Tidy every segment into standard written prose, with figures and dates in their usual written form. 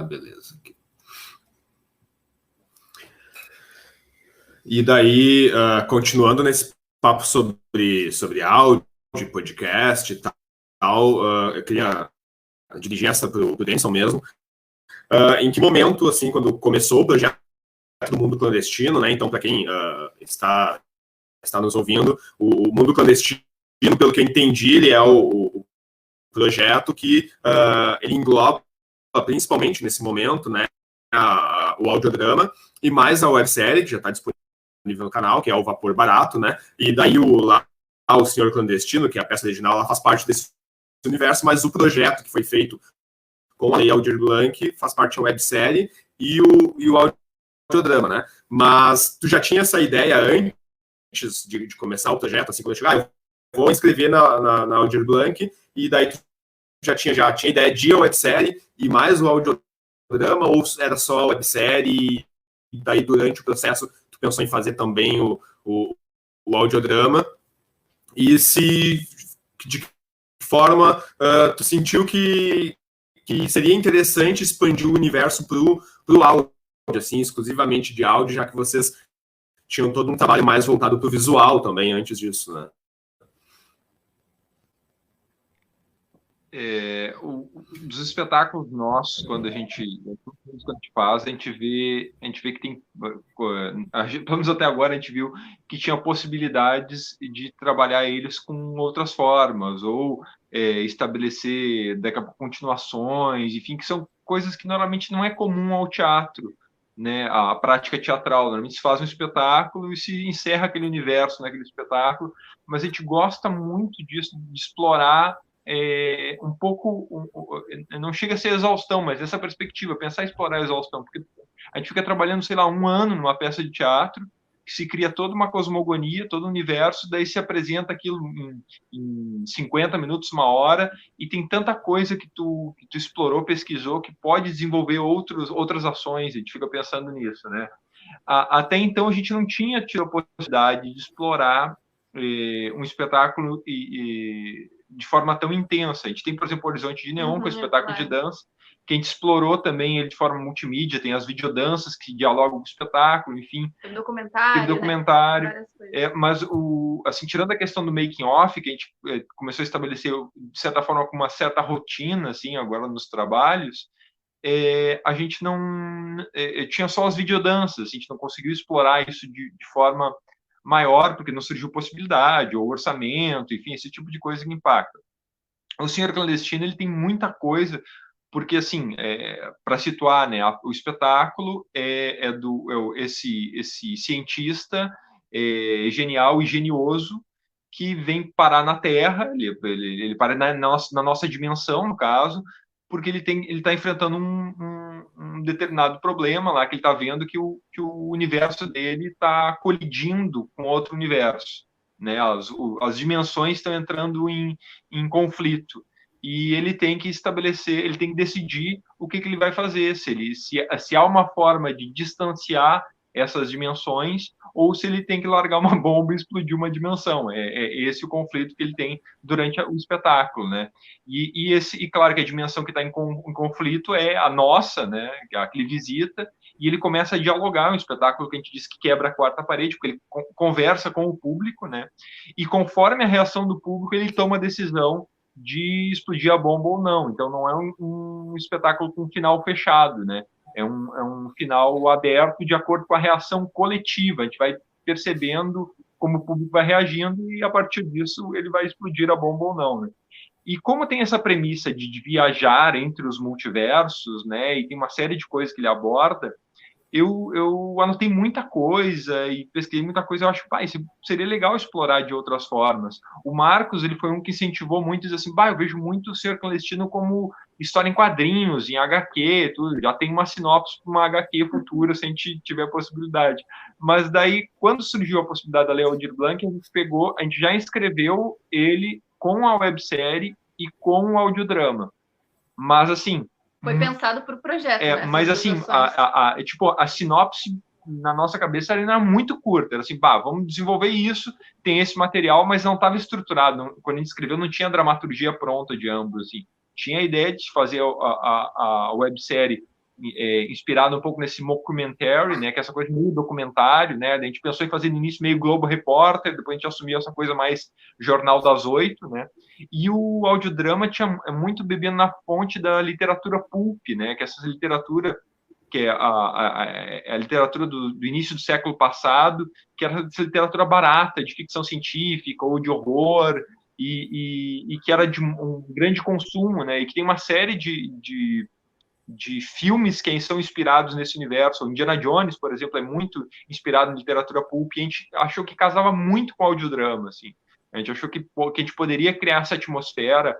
Beleza. E daí, continuando nesse papo sobre áudio, podcast e tal, eu queria dirigir essa para o Denison mesmo. Em que momento, assim, quando começou o projeto do Mundo Clandestino, né? Então, para quem está nos ouvindo, o Mundo Clandestino, pelo que eu entendi, ele é o projeto que ele engloba, principalmente nesse momento, né, o audiodrama e mais a websérie, que já está disponível no canal, que é o Vapor Barato, né? E daí o Senhor Clandestino, que é a peça original, ela faz parte desse universo, mas o projeto que foi feito com a Lei Aldir Blanc faz parte da websérie e o audiodrama, né? Mas tu já tinha essa ideia antes de começar o projeto, assim, quando eu chegar, eu vou inscrever na Aldir Blanc, e daí tu já tinha ideia de a websérie e mais o audiodrama, ou era só a websérie e daí durante o processo tu pensou em fazer também o audiodrama? E de que forma tu sentiu que seria interessante expandir o universo para o áudio, assim, exclusivamente de áudio, já que vocês tinham todo um trabalho mais voltado para o visual também antes disso, né? Dos espetáculos nossos, quando a gente faz, a gente vê que tem, pelo menos até agora, a gente viu que tinha possibilidades de trabalhar eles com outras formas, ou estabelecer, daqui a pouco, continuações, enfim, que são coisas que normalmente não é comum ao teatro, né? A prática teatral, normalmente se faz um espetáculo e se encerra aquele universo naquele espetáculo, mas a gente gosta muito disso, de explorar um pouco, não chega a ser exaustão, mas essa perspectiva, pensar em explorar a exaustão, porque a gente fica trabalhando, sei lá, 1 ano numa peça de teatro, que se cria toda uma cosmogonia, todo um universo, daí se apresenta aquilo em 50 minutos, 1 hora, e tem tanta coisa que tu explorou, pesquisou, que pode desenvolver outras ações, a gente fica pensando nisso, né? Até então a gente não tinha tido a possibilidade de explorar um espetáculo de forma tão intensa. A gente tem, por exemplo, o Horizonte de Neon, que é um espetáculo de dança, que a gente explorou também ele de forma multimídia, tem as videodanças que dialogam com o espetáculo, enfim. Tem documentário. Né? Mas, assim, tirando a questão do making-off, que a gente começou a estabelecer, de certa forma, com uma certa rotina, assim, agora nos trabalhos, a gente não tinha só as videodanças, a gente não conseguiu explorar isso de forma maior, porque não surgiu possibilidade, ou orçamento, enfim, esse tipo de coisa que impacta. O Senhor Clandestino, ele tem muita coisa, porque, assim, para situar, né, o espetáculo esse cientista genial e genioso que vem parar na Terra, ele para na nossa dimensão, no caso, porque ele está enfrentando um determinado problema lá, que ele está vendo que o universo dele está colidindo com outro universo, né? As dimensões estão entrando em conflito, e ele tem que estabelecer, ele tem que decidir o que ele vai fazer, se há uma forma de distanciar essas dimensões, ou se ele tem que largar uma bomba e explodir uma dimensão. É esse o conflito que ele tem durante o espetáculo, né? E claro que a dimensão que está em conflito é a nossa, né? A que ele visita, e ele começa a dialogar, um espetáculo que a gente diz que quebra a quarta parede, porque ele conversa com o público, né? E conforme a reação do público, ele toma a decisão de explodir a bomba ou não. Então não é um espetáculo com um final fechado, né? É um final aberto de acordo com a reação coletiva. A gente vai percebendo como o público vai reagindo e, a partir disso, ele vai explodir a bomba ou não, né? E como tem essa premissa de viajar entre os multiversos, né, e tem uma série de coisas que ele aborda, eu anotei muita coisa e pesquisei muita coisa. Eu acho, isso seria legal explorar de outras formas. O Marcos, ele foi um que incentivou muito, diz assim, eu vejo muito o Ser Clandestino como história em quadrinhos, em HQ, tudo. Já tem uma sinopse para uma HQ futura, se a gente tiver a possibilidade. Mas daí, quando surgiu a possibilidade da Lei Aldir Blanc, a gente já inscreveu ele com a websérie e com o audiodrama. Mas, assim, foi pensado para o projeto, né? Mas, assim, a sinopse na nossa cabeça era muito curta. Era assim, vamos desenvolver isso, tem esse material, mas não estava estruturado. Quando a gente escreveu, não tinha dramaturgia pronta de ambos. Assim. Tinha a ideia de fazer a websérie inspirado um pouco nesse mockumentary, né, que é essa coisa meio documentário, né, a gente pensou em fazer no início meio Globo Repórter, depois a gente assumiu essa coisa mais Jornal das 8, né, e o audiodrama tinha muito bebendo na fonte da literatura pulp, né, que é essa literatura que é a literatura do início do século passado, que era essa literatura barata, de ficção científica ou de horror, e que era de um grande consumo, né, e que tem uma série de filmes que são inspirados nesse universo. O Indiana Jones, por exemplo, é muito inspirado em literatura pulp, e a gente achou que casava muito com o audiodrama, assim. A gente achou que a gente poderia criar essa atmosfera,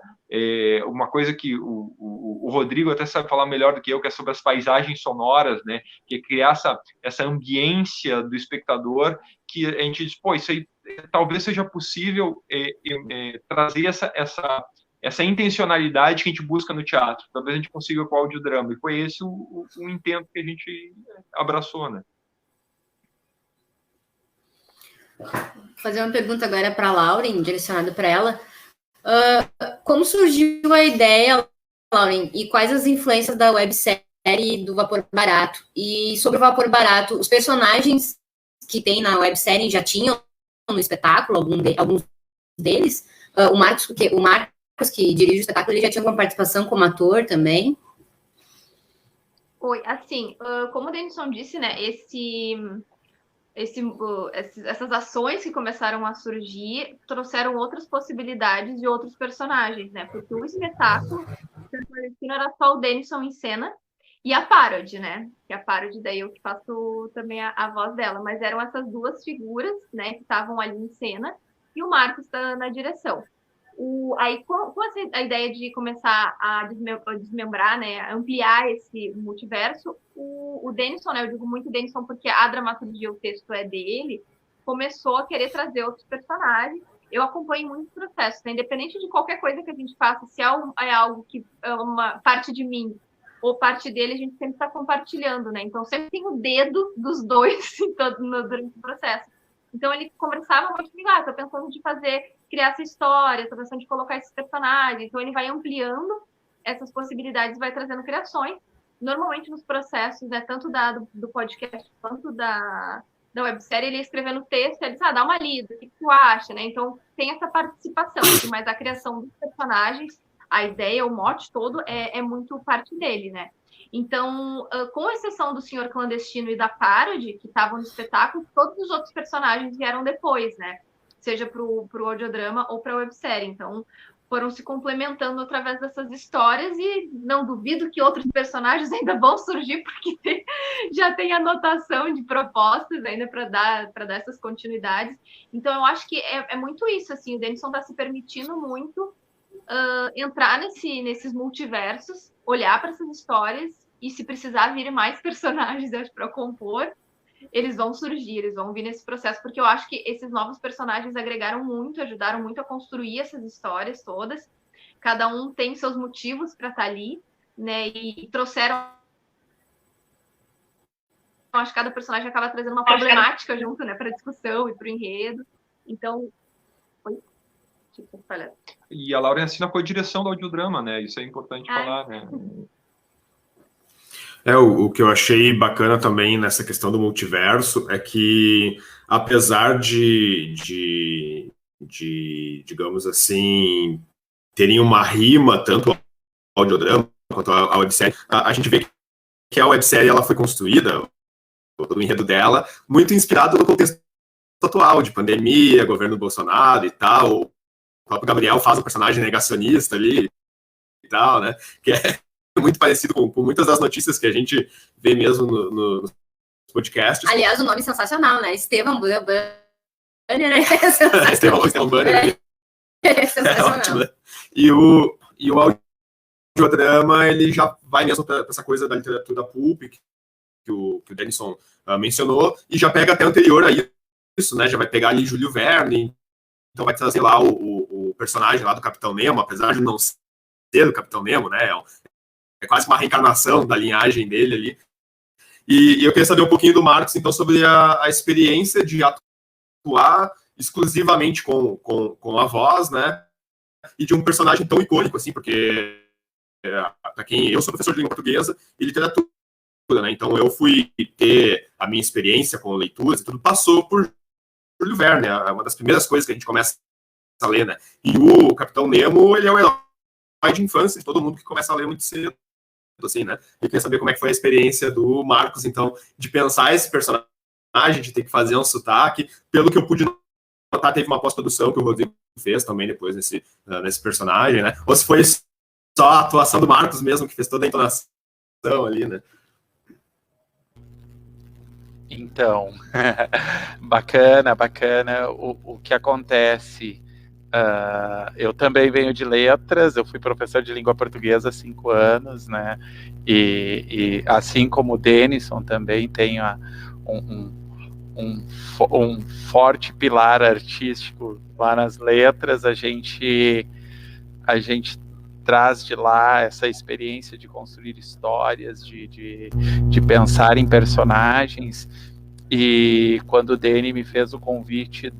uma coisa que o Rodrigo até sabe falar melhor do que eu, que é sobre as paisagens sonoras, né? Que é criar essa ambiência do espectador, que a gente diz, pô, isso aí talvez seja possível trazer essa intencionalidade que a gente busca no teatro. Talvez a gente consiga com o audiodrama. E foi esse o intento que a gente abraçou, né? Vou fazer uma pergunta agora para a Lauren, direcionada para ela. Como surgiu a ideia, Lauren, e quais as influências da websérie do Vapor Barato? E sobre o Vapor Barato, os personagens que tem na websérie já tinham no espetáculo, alguns deles? O Marcos, que dirige o espetáculo, ele já tinha alguma participação como ator também? Oi, assim, como o Denison disse, né, essas ações que começaram a surgir trouxeram outras possibilidades de outros personagens, né? Porque o espetáculo era só o Denison em cena e a Parody, né? Que a Parody, daí eu que faço também a voz dela, mas eram essas duas figuras, né, que estavam ali em cena, e o Marcos está na direção. Aí, com a ideia de começar a desmembrar, né, a ampliar esse multiverso, o Denison, né, eu digo muito Denison porque a dramaturgia, o texto é dele, começou a querer trazer outros personagens. Eu acompanho muito o processo, né, independente de qualquer coisa que a gente faça, se é algo que é uma parte de mim ou parte dele, a gente sempre está compartilhando, né, então sempre tem o dedo dos dois durante o processo. Então ele conversava muito comigo, tô pensando de criar essa história, estou pensando de colocar esses personagens. Então ele vai ampliando essas possibilidades, vai trazendo criações. Normalmente nos processos, né, tanto do podcast quanto da websérie, ele ia escrevendo texto, ele diz, dá uma lida, o que tu acha, né? Então tem essa participação, mas a criação dos personagens, a ideia, o mote todo é muito parte dele, né? Então, com exceção do Senhor Clandestino e da Parody, que estavam no espetáculo, todos os outros personagens vieram depois, né? Seja para o audiodrama ou para a websérie. Então, foram se complementando através dessas histórias e não duvido que outros personagens ainda vão surgir, porque já tem anotação de propostas ainda para dar essas continuidades. Então, eu acho que é muito isso, assim, o Denison está se permitindo muito entrar nesses multiversos, olhar para essas histórias e, se precisar vir mais personagens para compor, eles vão surgir, eles vão vir nesse processo, porque eu acho que esses novos personagens agregaram muito, ajudaram muito a construir essas histórias todas. Cada um tem seus motivos para estar ali, né? E trouxeram. Eu acho que cada personagem acaba trazendo uma problemática junto, né, para a discussão e para o enredo. Então, E a Lauren assina com a direção do audiodrama, né? Isso é importante falar, né? O que eu achei bacana também nessa questão do multiverso é que, apesar de digamos assim, terem uma rima, tanto o audiodrama quanto a websérie, a gente vê que a websérie ela foi construída, todo o enredo dela, muito inspirado no contexto atual, de pandemia, governo Bolsonaro e tal. O próprio Gabriel faz um personagem negacionista ali e tal, né? Que é muito parecido com muitas das notícias que a gente vê mesmo nos podcasts. Aliás, o nome é sensacional, né? Estevão Banner Estevão Banner. É ótimo, né? E o audiodrama, ele já vai mesmo para essa coisa da literatura pulp que o Denison mencionou, e já pega até anterior a isso, né? Já vai pegar ali Júlio Verne, então vai trazer lá o personagem lá do Capitão Nemo, apesar de não ser do Capitão Nemo, né? É quase uma reencarnação da linhagem dele ali. E eu queria saber um pouquinho do Marcos, então, sobre a experiência de atuar exclusivamente com a voz, né? E de um personagem tão icônico, assim, porque para quem eu sou professor de língua portuguesa e literatura, né? Então eu fui ter a minha experiência com leituras e tudo passou por Júlio Verne, é uma das primeiras coisas que a gente começa a ler, né? E o Capitão Nemo, ele é o herói de infância de todo mundo que começa a ler muito cedo, assim, né? Eu queria saber como é que foi a experiência do Marcos, então, de pensar esse personagem, de ter que fazer um sotaque. Pelo que eu pude notar, teve uma pós-produção que o Rodrigo fez também depois nesse personagem, né? Ou se foi só a atuação do Marcos mesmo, que fez toda a entonação ali, né? Então, bacana. O que acontece? Eu também venho de letras, eu fui professor de língua portuguesa há 5 anos, né? E assim como o Denison também tem um forte pilar artístico lá nas letras. A gente traz de lá essa experiência de construir histórias, de pensar em personagens. E quando o Dani me fez o convite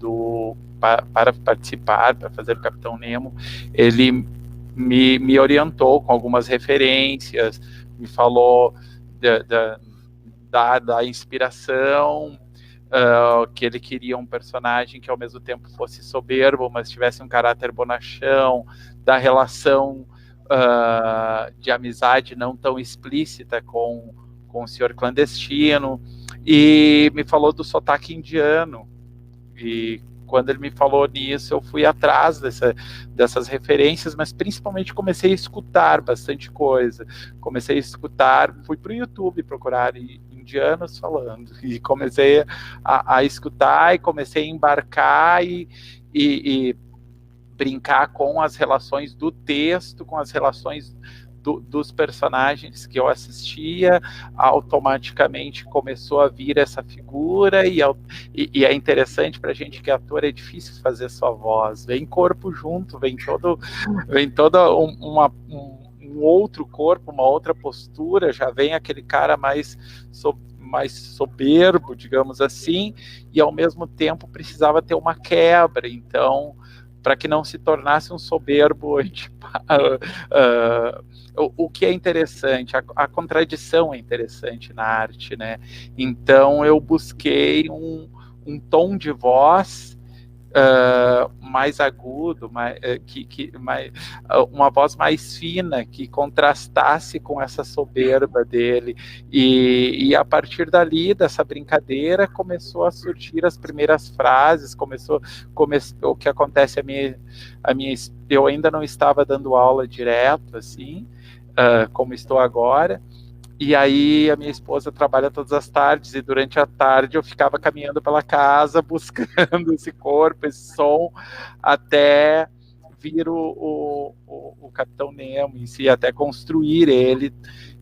para participar, para fazer o Capitão Nemo, ele me orientou com algumas referências, me falou da inspiração, que ele queria um personagem que ao mesmo tempo fosse soberbo, mas tivesse um caráter bonachão, da relação de amizade não tão explícita com o senhor clandestino, e me falou do sotaque indiano. E quando ele me falou nisso, eu fui atrás dessas referências, mas principalmente comecei a escutar bastante coisa. Comecei a escutar, fui para o YouTube procurar indianos falando, e comecei a escutar, e comecei a embarcar e brincar com as relações do texto, com as relações dos personagens que eu assistia. Automaticamente começou a vir essa figura, e é interessante pra gente que ator é difícil fazer sua voz, vem corpo junto, vem todo um outro corpo, uma outra postura, já vem aquele cara mais soberbo, digamos assim, e ao mesmo tempo precisava ter uma quebra, então, para que não se tornasse um soberbo o que é interessante, a contradição é interessante na arte, né? Então eu busquei um tom de voz mais agudo, uma voz mais fina, que contrastasse com essa soberba dele, e a partir dali, dessa brincadeira, começou a surgir as primeiras frases, começou o que acontece, eu ainda não estava dando aula direto, assim, como estou agora, e aí a minha esposa trabalha todas as tardes, e durante a tarde eu ficava caminhando pela casa, buscando esse corpo, esse som, até vir o Capitão Nemo em si, até construir ele.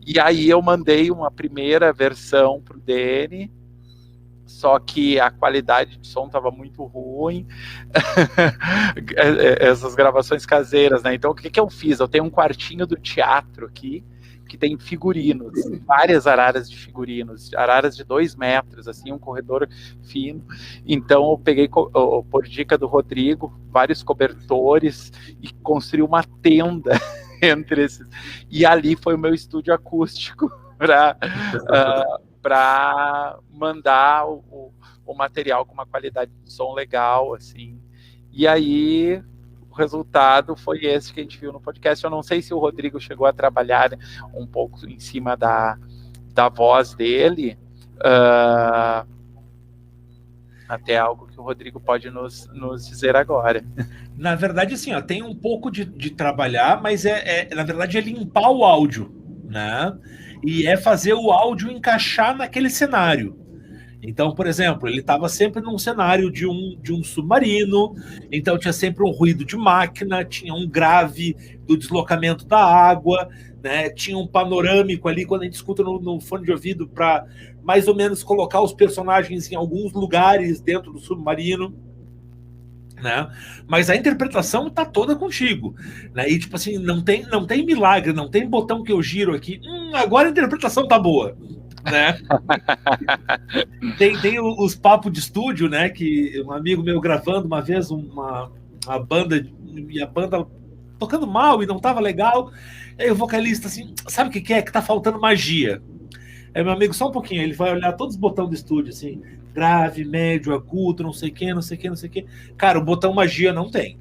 E aí eu mandei uma primeira versão para o Dani, só que a qualidade de som estava muito ruim, essas gravações caseiras, né? Então o que eu fiz? Eu tenho um quartinho do teatro aqui, que tem figurinos, várias araras de figurinos, araras de 2 metros, assim, um corredor fino. Então eu peguei, por dica do Rodrigo, vários cobertores e construí uma tenda entre esses. E ali foi o meu estúdio acústico para mandar o material com uma qualidade de som legal, assim. E aí o resultado foi esse que a gente viu no podcast. Eu não sei se o Rodrigo chegou a trabalhar um pouco em cima da voz dele, até algo que o Rodrigo pode nos dizer agora. Na verdade, assim, tem um pouco de trabalhar, mas na verdade é limpar o áudio, né? E é fazer o áudio encaixar naquele cenário. Então, por exemplo, ele estava sempre num cenário de um submarino, então tinha sempre um ruído de máquina, tinha um grave do deslocamento da água, né? Tinha um panorâmico ali, quando a gente escuta no fone de ouvido, para mais ou menos colocar os personagens em alguns lugares dentro do submarino, né? Mas a interpretação tá toda contigo, né? E tipo assim, não tem milagre, não tem botão que eu giro aqui, agora a interpretação tá boa, né? Tem os papos de estúdio, né? Que um amigo meu gravando uma vez uma banda, e a banda tocando mal e não tava legal. Aí o vocalista assim, sabe o que é? Que tá faltando magia. É, meu amigo, só um pouquinho. Ele vai olhar todos os botões do estúdio, assim, grave, médio, agudo, não sei o que, não sei o que, não sei o que. Cara, o botão magia não tem.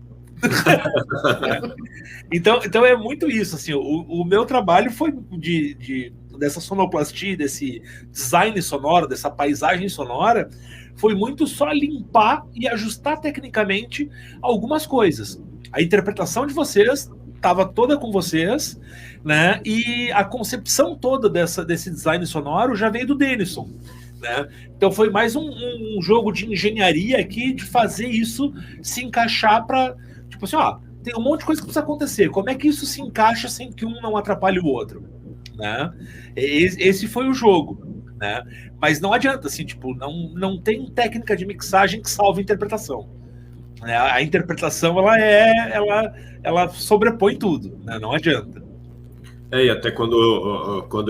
Então é muito isso, assim, o meu trabalho foi dessa sonoplastia, desse design sonoro, dessa paisagem sonora, foi muito só limpar e ajustar tecnicamente algumas coisas. A interpretação de vocês estava toda com vocês, né? E a concepção toda desse design sonoro já veio do Denison, né? Então foi mais um jogo de engenharia aqui, de fazer isso se encaixar para, tipo assim, ó, tem um monte de coisa que precisa acontecer. Como é que isso se encaixa sem que um não atrapalhe o outro, né? Esse foi o jogo, né? Mas não adianta, assim, tipo, não tem técnica de mixagem que salve a interpretação. A interpretação, ela sobrepõe tudo, né? Não adianta. E até quando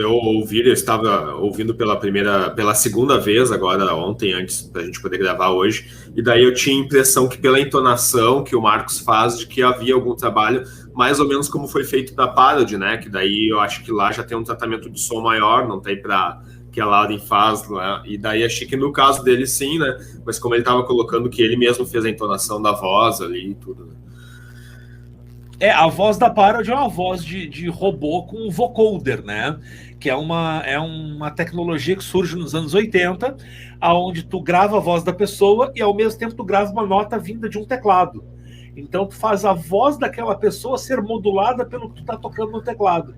eu ouvi, eu estava ouvindo pela segunda vez agora, ontem, antes da gente poder gravar hoje, e daí eu tinha a impressão que pela entonação que o Marcos faz, de que havia algum trabalho, mais ou menos como foi feito da Parody, né? Que daí eu acho que lá já tem um tratamento de som maior, não tem para que a Lauren faz, né? E daí achei que no caso dele sim, né? Mas como ele estava colocando que ele mesmo fez a entonação da voz ali e tudo, né? A voz da Parody é uma voz de robô com vocoder, né? Que é uma tecnologia que surge nos anos 80, onde tu grava a voz da pessoa e ao mesmo tempo tu grava uma nota vinda de um teclado. Então tu faz a voz daquela pessoa ser modulada pelo que tu tá tocando no teclado,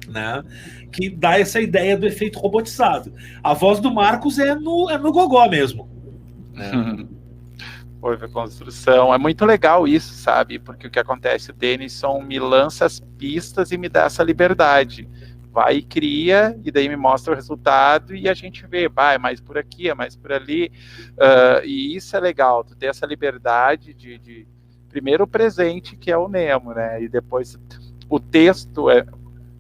né? Que dá essa ideia do efeito robotizado. A voz do Marcos é no gogó mesmo, né? Foi a construção. É muito legal isso, sabe? Porque o que acontece, o Denison me lança as pistas e me dá essa liberdade. Vai e cria, e daí me mostra o resultado, e a gente vê, é mais por aqui, é mais por ali. E isso é legal, tu ter essa liberdade de primeiro o presente, que é o Nemo, né? E depois o texto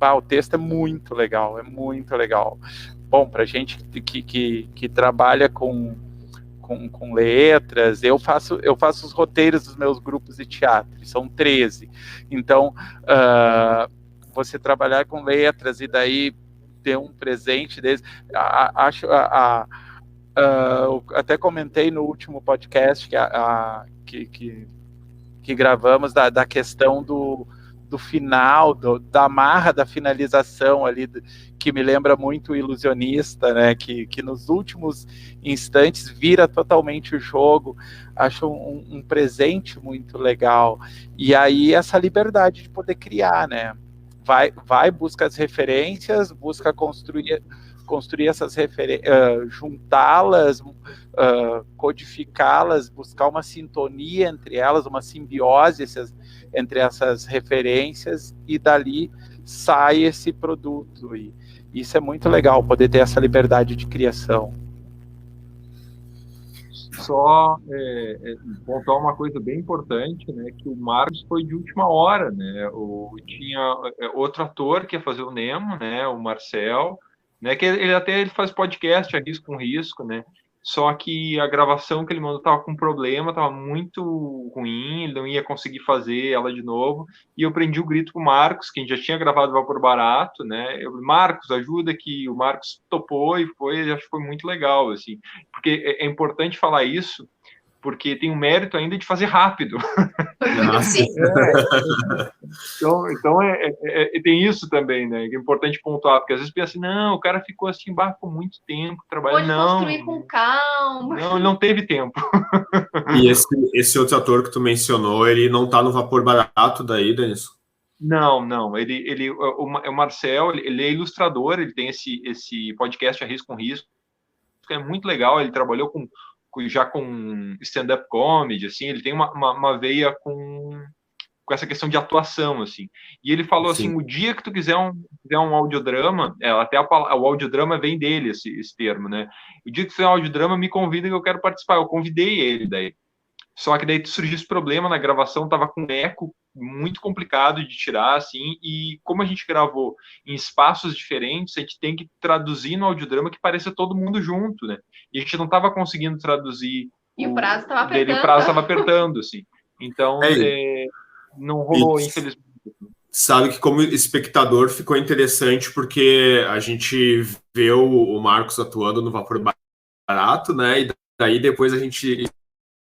o texto é muito legal, é muito legal. Bom, pra gente que trabalha com letras, eu faço os roteiros dos meus grupos de teatro, são 13. Então, você trabalhar com letras e daí ter um presente deles, eu até comentei no último podcast que gravamos da questão do final, da amarra da finalização ali, que me lembra muito o Ilusionista, né? Que nos últimos instantes vira totalmente o jogo. Acho um presente muito legal. E aí essa liberdade de poder criar, né? Busca as referências, busca construir essas referências, juntá-las, codificá-las, buscar uma sintonia entre elas, uma simbiose entre essas referências, e dali sai esse produto. E isso é muito legal, poder ter essa liberdade de criação. Só pontuar uma coisa bem importante, né, que o Marcos foi de última hora, né? Tinha outro ator que ia fazer o Nemo, né, o Marcel, né, que ele faz podcast, Risco com Risco, né? Só que a gravação que ele mandou estava com problema, estava muito ruim, ele não ia conseguir fazer ela de novo, e eu prendi o grito com o Marcos, que a gente já tinha gravado Vapor Barato, né? Marcos, ajuda aqui. O Marcos topou e acho que foi muito legal, assim, porque é importante falar isso, porque tem o mérito ainda de fazer rápido. Sim. Então tem isso também, né? Que é importante pontuar, porque às vezes pensa assim, não, o cara ficou assim, por muito tempo trabalhando. Pode construir com calma. Não teve tempo. E esse outro ator que tu mencionou, ele não tá no Vapor Barato daí, Denison? Não. O Marcel, ele é ilustrador, ele tem esse podcast Risco com Risco, que é muito legal. Ele trabalhou já com stand-up comedy, assim, ele tem uma veia com essa questão de atuação, assim. E ele falou assim, o dia que tu quiser um audiodrama, até o audiodrama vem dele, esse termo, né? O dia que tu fizer um audiodrama, me convida que eu quero participar. Eu convidei ele daí. Só que daí surgiu esse problema na gravação, tava com eco muito complicado de tirar, assim, e como a gente gravou em espaços diferentes, a gente tem que traduzir no audiodrama que pareça todo mundo junto, né? E a gente não tava conseguindo traduzir. E o prazo tava apertando. O prazo tava apertando, assim. Então, não rolou, infelizmente. sabe que como espectador ficou interessante porque a gente vê o Marcos atuando no Vapor Barato, né? E daí depois a gente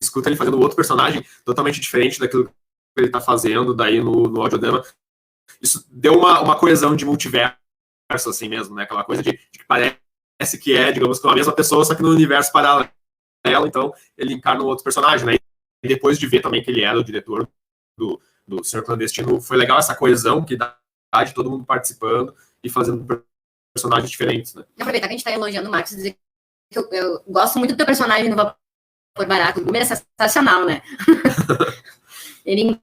escuta ele fazendo outro personagem totalmente diferente daquilo que ele tá fazendo daí no audiodrama. Isso deu uma coesão de multiverso, assim mesmo, né? Aquela coisa de que parece que é, digamos, com a mesma pessoa, só que no universo paralelo, então ele encarna um outro personagem, né? E depois de ver também que ele era o diretor do Senhor Clandestino, foi legal essa coesão que dá de todo mundo participando e fazendo personagens diferentes, né? Aproveitar que a gente tá elogiando o Marcos e dizer que eu gosto muito do teu personagem no Vapor Barato. O Gumer é sensacional, né? Ele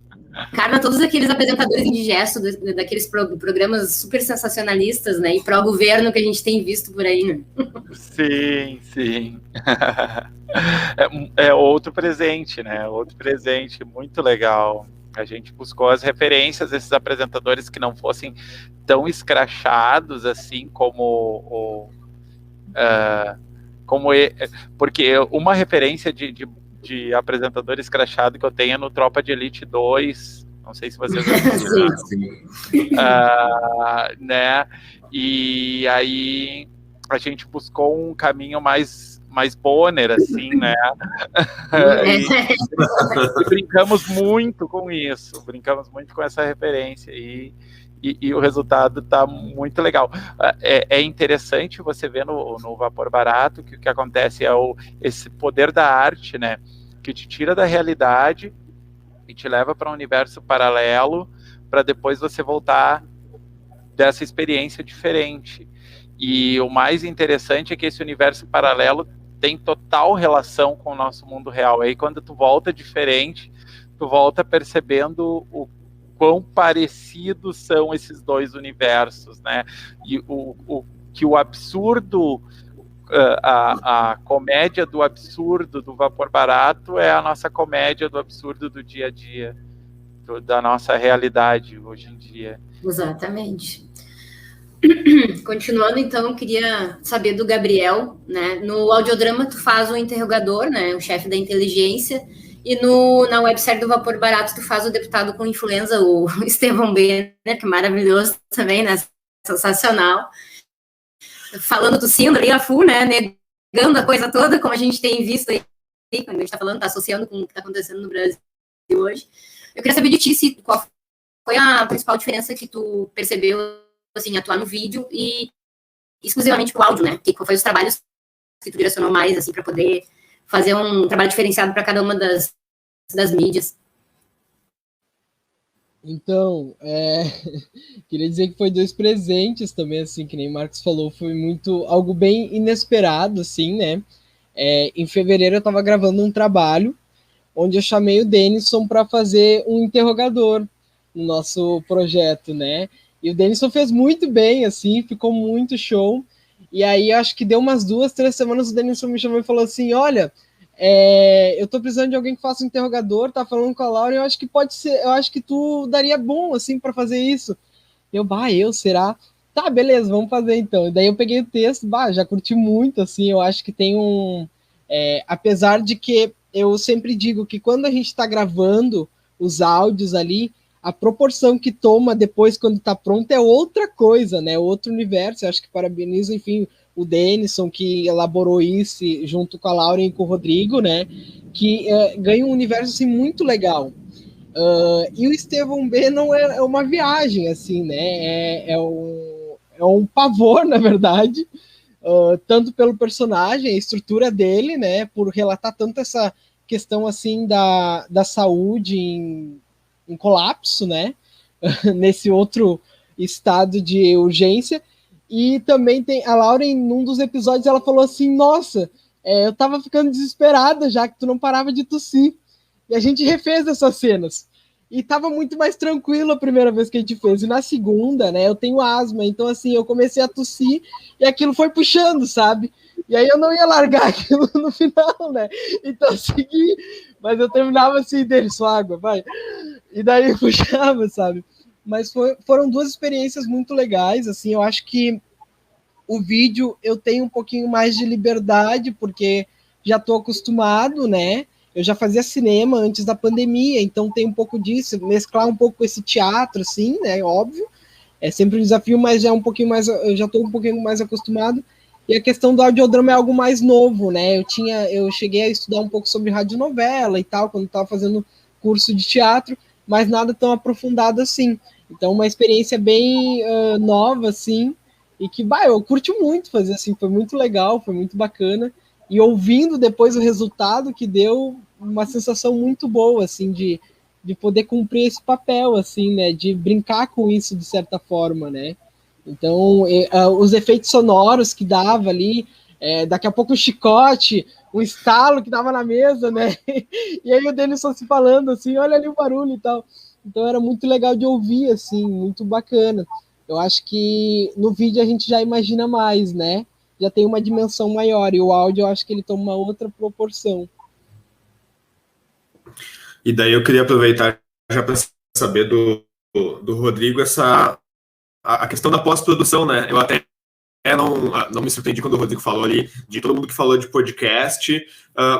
encarna todos aqueles apresentadores indigestos daqueles programas super sensacionalistas, né? E pró-governo que a gente tem visto por aí, né? Sim, sim. É outro presente, né? Outro presente muito legal. A gente buscou as referências desses apresentadores que não fossem tão escrachados assim como porque uma referência de apresentador escrachado que eu tenho é no Tropa de Elite 2. Não sei se vocês viram. Né? E aí a gente buscou um caminho mais Bonner, assim, né? E brincamos muito com isso, brincamos muito com essa referência e o resultado tá muito legal. É interessante você ver no Vapor Barato que o que acontece é esse poder da arte, né? Que te tira da realidade e te leva para um universo paralelo para depois você voltar dessa experiência diferente. E o mais interessante é que esse universo paralelo tem total relação com o nosso mundo real. Aí quando tu volta diferente, tu volta percebendo o quão parecidos são esses dois universos, né? E que o absurdo, a comédia do absurdo do Vapor Barato é a nossa comédia do absurdo do dia a dia, da nossa realidade hoje em dia. Exatamente. Continuando, então, eu queria saber do Gabriel, né? No audiodrama, tu faz o interrogador, né? O chefe da inteligência. E na websérie do Vapor Barato, tu faz o deputado com influenza, o Estevão Benner, que é maravilhoso também, né? Sensacional. Falando, tossindo ali a full, né? Negando a coisa toda, como a gente tem visto aí, quando a gente tá falando, tá associando com o que tá acontecendo no Brasil hoje. Eu queria saber de ti, qual foi a principal diferença que tu percebeu, assim, atuar no vídeo e exclusivamente pro áudio, né? Qual foi os trabalhos que tu direcionou mais, assim, para poder fazer um trabalho diferenciado para cada uma das mídias? Então, queria dizer que foi 2 presentes também, assim, que nem o Marcos falou, foi algo bem inesperado, assim, né? Em fevereiro eu estava gravando um trabalho onde eu chamei o Denison para fazer um interrogador no nosso projeto, né? E o Denison fez muito bem, assim, ficou muito show. E aí, acho que deu umas 2, 3 semanas, o Denison me chamou e falou assim, olha, eu tô precisando de alguém que faça um interrogador, tá falando com a Laura, eu acho que pode ser, eu acho que tu daria bom, assim, para fazer isso. Será? Tá, beleza, vamos fazer então. E daí eu peguei o texto, já curti muito, assim, eu acho que tem apesar de que eu sempre digo que quando a gente tá gravando os áudios ali, a proporção que toma depois quando tá pronto é outra coisa, né? Outro universo. Eu acho que parabenizo, enfim, o Denison, que elaborou isso junto com a Laura e com o Rodrigo, né? Que ganha um universo assim, muito legal. E o Estevão B não é uma viagem, assim, né? É um pavor, na verdade, tanto pelo personagem, a estrutura dele, né? Por relatar tanto essa questão assim da saúde em colapso, né? Nesse outro estado de urgência. E também tem a Laura, em um dos episódios, ela falou assim, nossa, eu tava ficando desesperada já que tu não parava de tossir. E a gente refez essas cenas. E tava muito mais tranquilo a primeira vez que a gente fez. E na segunda, né, eu tenho asma, então assim, eu comecei a tossir e aquilo foi puxando, sabe? E aí eu não ia largar aquilo no final, né? Então eu segui, mas eu terminava assim, dele, sua água, vai. E daí eu puxava, sabe? Mas foram 2 experiências muito legais, assim, eu acho que o vídeo eu tenho um pouquinho mais de liberdade, porque já estou acostumado, né? eu já fazia cinema antes da pandemia, então tem um pouco disso, mesclar um pouco esse teatro, assim, né, óbvio, é sempre um desafio, mas já é um pouquinho mais, eu já estou um pouquinho mais acostumado. E a questão do audiodrama é algo mais novo, né? Eu cheguei a estudar um pouco sobre radionovela e tal, quando estava fazendo curso de teatro, mas nada tão aprofundado assim. Então, uma experiência bem nova, assim, e que, eu curti muito fazer, assim, foi muito legal, foi muito bacana. E ouvindo depois o resultado que deu, uma sensação muito boa, assim, de poder cumprir esse papel, assim, né? De brincar com isso de certa forma, né? Então, os efeitos sonoros que dava ali, daqui a pouco um chicote, um estalo que dava na mesa, né? E aí o Denison se falando assim, olha ali o barulho e tal. Então era muito legal de ouvir, assim, muito bacana. Eu acho que no vídeo a gente já imagina mais, né? Já tem uma dimensão maior, e o áudio eu acho que ele toma uma outra proporção. E daí eu queria aproveitar já para saber do Rodrigo a questão da pós-produção, né? Eu até não me surpreendi quando o Rodrigo falou ali, de todo mundo que falou de podcast,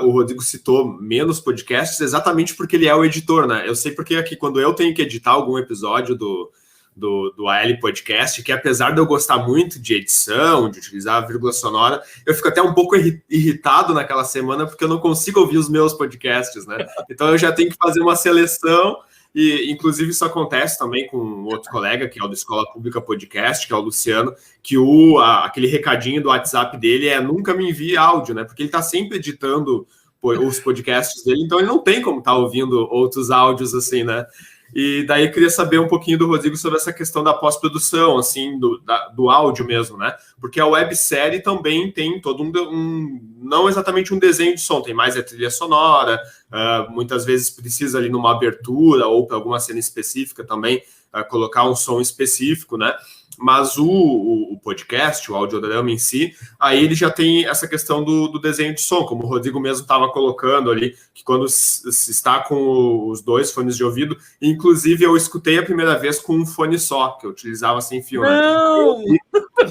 o Rodrigo citou menos podcasts exatamente porque ele é o editor, né? Eu sei porque aqui, quando eu tenho que editar algum episódio do AL Podcast, que apesar de eu gostar muito de edição, de utilizar a vírgula sonora, eu fico até um pouco irritado naquela semana porque eu não consigo ouvir os meus podcasts, né? Então eu já tenho que fazer uma seleção. E, inclusive, isso acontece também com outro colega, que é o do Escola Pública Podcast, que é o Luciano, que aquele recadinho do WhatsApp dele nunca me envie áudio, né? Porque ele está sempre editando os podcasts dele, então ele não tem como estar ouvindo outros áudios assim, né? E daí eu queria saber um pouquinho do Rodrigo sobre essa questão da pós-produção, assim, do áudio mesmo, né? Porque a websérie também tem todo não exatamente um desenho de som, tem mais a trilha sonora, muitas vezes precisa ali numa abertura ou para alguma cena específica também colocar um som específico, né? Mas o podcast, o audiodrama em si, aí ele já tem essa questão do desenho de som, como o Rodrigo mesmo estava colocando ali, que quando se está com os dois fones de ouvido, inclusive eu escutei a primeira vez com um fone só, que eu utilizava sem fio, né?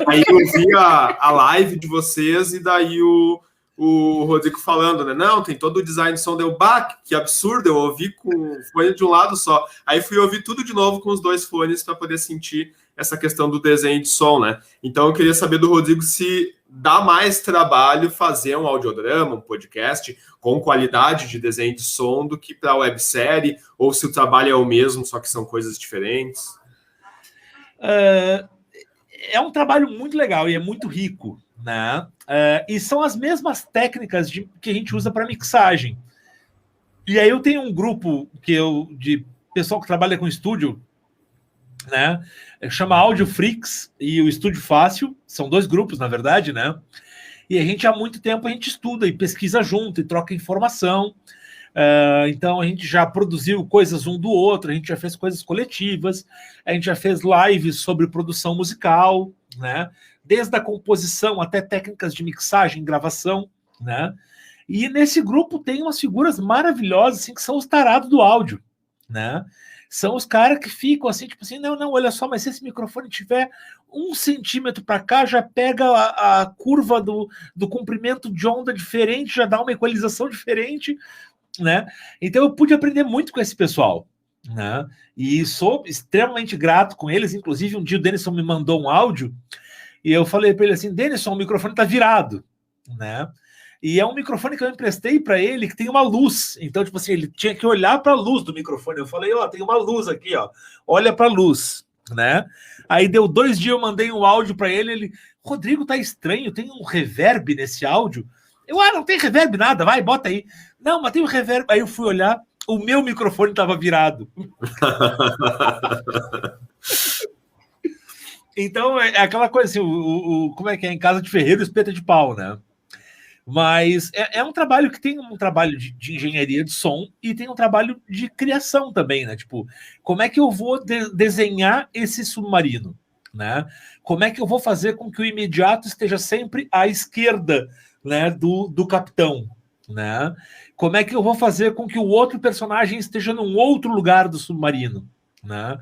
Aí eu vi a live de vocês e daí o Rodrigo falando, né? Não, tem todo o design de som, deu que absurdo, eu ouvi com o fone de um lado só. Aí fui ouvir tudo de novo com os dois fones para poder sentir essa questão do desenho de som, né? Então eu queria saber do Rodrigo se dá mais trabalho fazer um audiodrama, um podcast com qualidade de desenho de som do que para a websérie, ou se o trabalho é o mesmo, só que são coisas diferentes. É um trabalho muito legal e é muito rico, né? E são as mesmas técnicas que a gente usa para mixagem. E aí eu tenho um grupo de pessoal que trabalha com estúdio, né? Chama Audio Freaks e o Estúdio Fácil, são dois grupos, na verdade, né? E a gente há muito tempo a gente estuda e pesquisa junto e troca informação. Então a gente já produziu coisas um do outro, a gente já fez coisas coletivas, a gente já fez lives sobre produção musical, né? Desde a composição até técnicas de mixagem, gravação, né? E nesse grupo tem umas figuras maravilhosas, assim, que são os tarados do áudio, né? São os caras que ficam assim, tipo assim, não, olha só, mas se esse microfone tiver 1 centímetro para cá, já pega a curva do comprimento de onda diferente, já dá uma equalização diferente, né? Então eu pude aprender muito com esse pessoal, né? E sou extremamente grato com eles. Inclusive, um dia o Denison me mandou um áudio e eu falei para ele assim: Denison, o microfone tá virado, né? E é um microfone que eu emprestei para ele que tem uma luz. Então, tipo assim, ele tinha que olhar para a luz do microfone. Eu falei, tem uma luz aqui, olha para a luz, né? Aí deu 2 dias, eu mandei um áudio para ele, Rodrigo, tá estranho, tem um reverb nesse áudio? Eu, não tem reverb nada, vai, bota aí. Não, mas tem um reverb. Aí eu fui olhar, o meu microfone estava virado. Então, é aquela coisa assim, como é que é? Em casa de ferreiro, espeta de pau, né? Mas é um trabalho que tem um trabalho de engenharia de som e tem um trabalho de criação também, né? Tipo, como é que eu vou desenhar esse submarino, né? Como é que eu vou fazer com que o imediato esteja sempre à esquerda, né, do capitão, né? Como é que eu vou fazer com que o outro personagem esteja num outro lugar do submarino, né?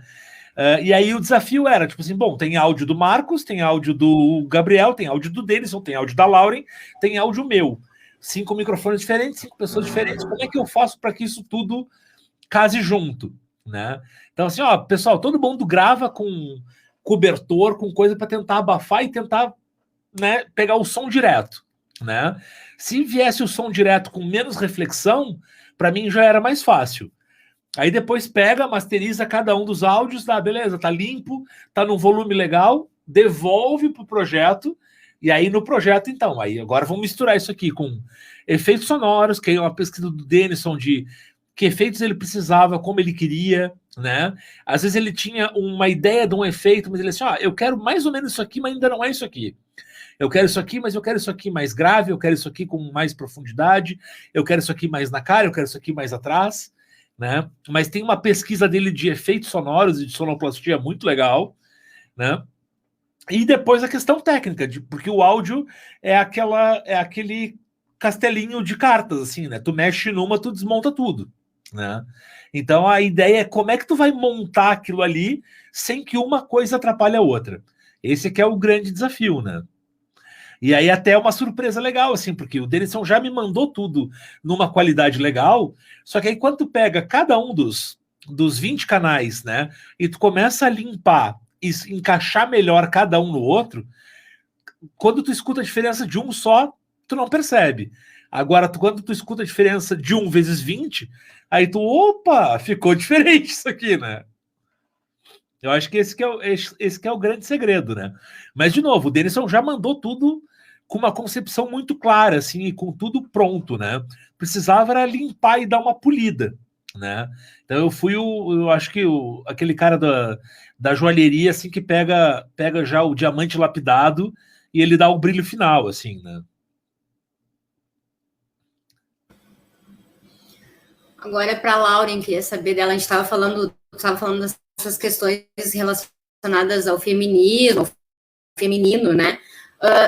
E aí o desafio era, tipo assim, bom, tem áudio do Marcos, tem áudio do Gabriel, tem áudio do Denison, tem áudio da Lauren, tem áudio meu. 5 microfones diferentes, 5 pessoas diferentes. Como é que eu faço para que isso tudo case junto, né? Então, assim, ó, pessoal, todo mundo grava com cobertor, com coisa para tentar abafar e tentar, né, pegar o som direto, né? Se viesse o som direto com menos reflexão, para mim já era mais fácil. Aí depois pega, masteriza cada um dos áudios, tá, beleza, tá limpo, tá num volume legal, devolve pro projeto, e aí no projeto, então, aí agora vamos misturar isso aqui com efeitos sonoros, que é uma pesquisa do Denison de que efeitos ele precisava, como ele queria, né? Às vezes ele tinha uma ideia de um efeito, mas ele assim, ó, eu quero mais ou menos isso aqui, mas ainda não é isso aqui. Eu quero isso aqui, mas eu quero isso aqui mais grave, eu quero isso aqui com mais profundidade, eu quero isso aqui mais na cara, eu quero isso aqui mais atrás, né? Mas tem uma pesquisa dele de efeitos sonoros e de sonoplastia muito legal, né? E depois a questão técnica, porque o áudio é aquele castelinho de cartas, assim, né? Tu mexe numa, tu desmonta tudo, né? Então a ideia é como é que tu vai montar aquilo ali sem que uma coisa atrapalhe a outra. Esse que é o grande desafio, né? E aí até é uma surpresa legal, assim, porque o Denison já me mandou tudo numa qualidade legal, só que aí quando tu pega cada um dos 20 canais, né, e tu começa a limpar e encaixar melhor cada um no outro, quando tu escuta a diferença de um só, tu não percebe. Agora, quando tu escuta a diferença de 1 vezes 20, aí tu, opa, ficou diferente isso aqui, né? Eu acho que esse que é o grande segredo, né? Mas, de novo, o Denison já mandou tudo com uma concepção muito clara, assim, e com tudo pronto, né? Precisava era limpar e dar uma polida, né? Então eu fui eu acho que aquele cara da joalheria, assim, que pega já o diamante lapidado e ele dá o brilho final, assim, né? Agora, para a Lauren, queria saber dela, a gente estava falando dessas questões relacionadas ao feminismo, ao feminino, né?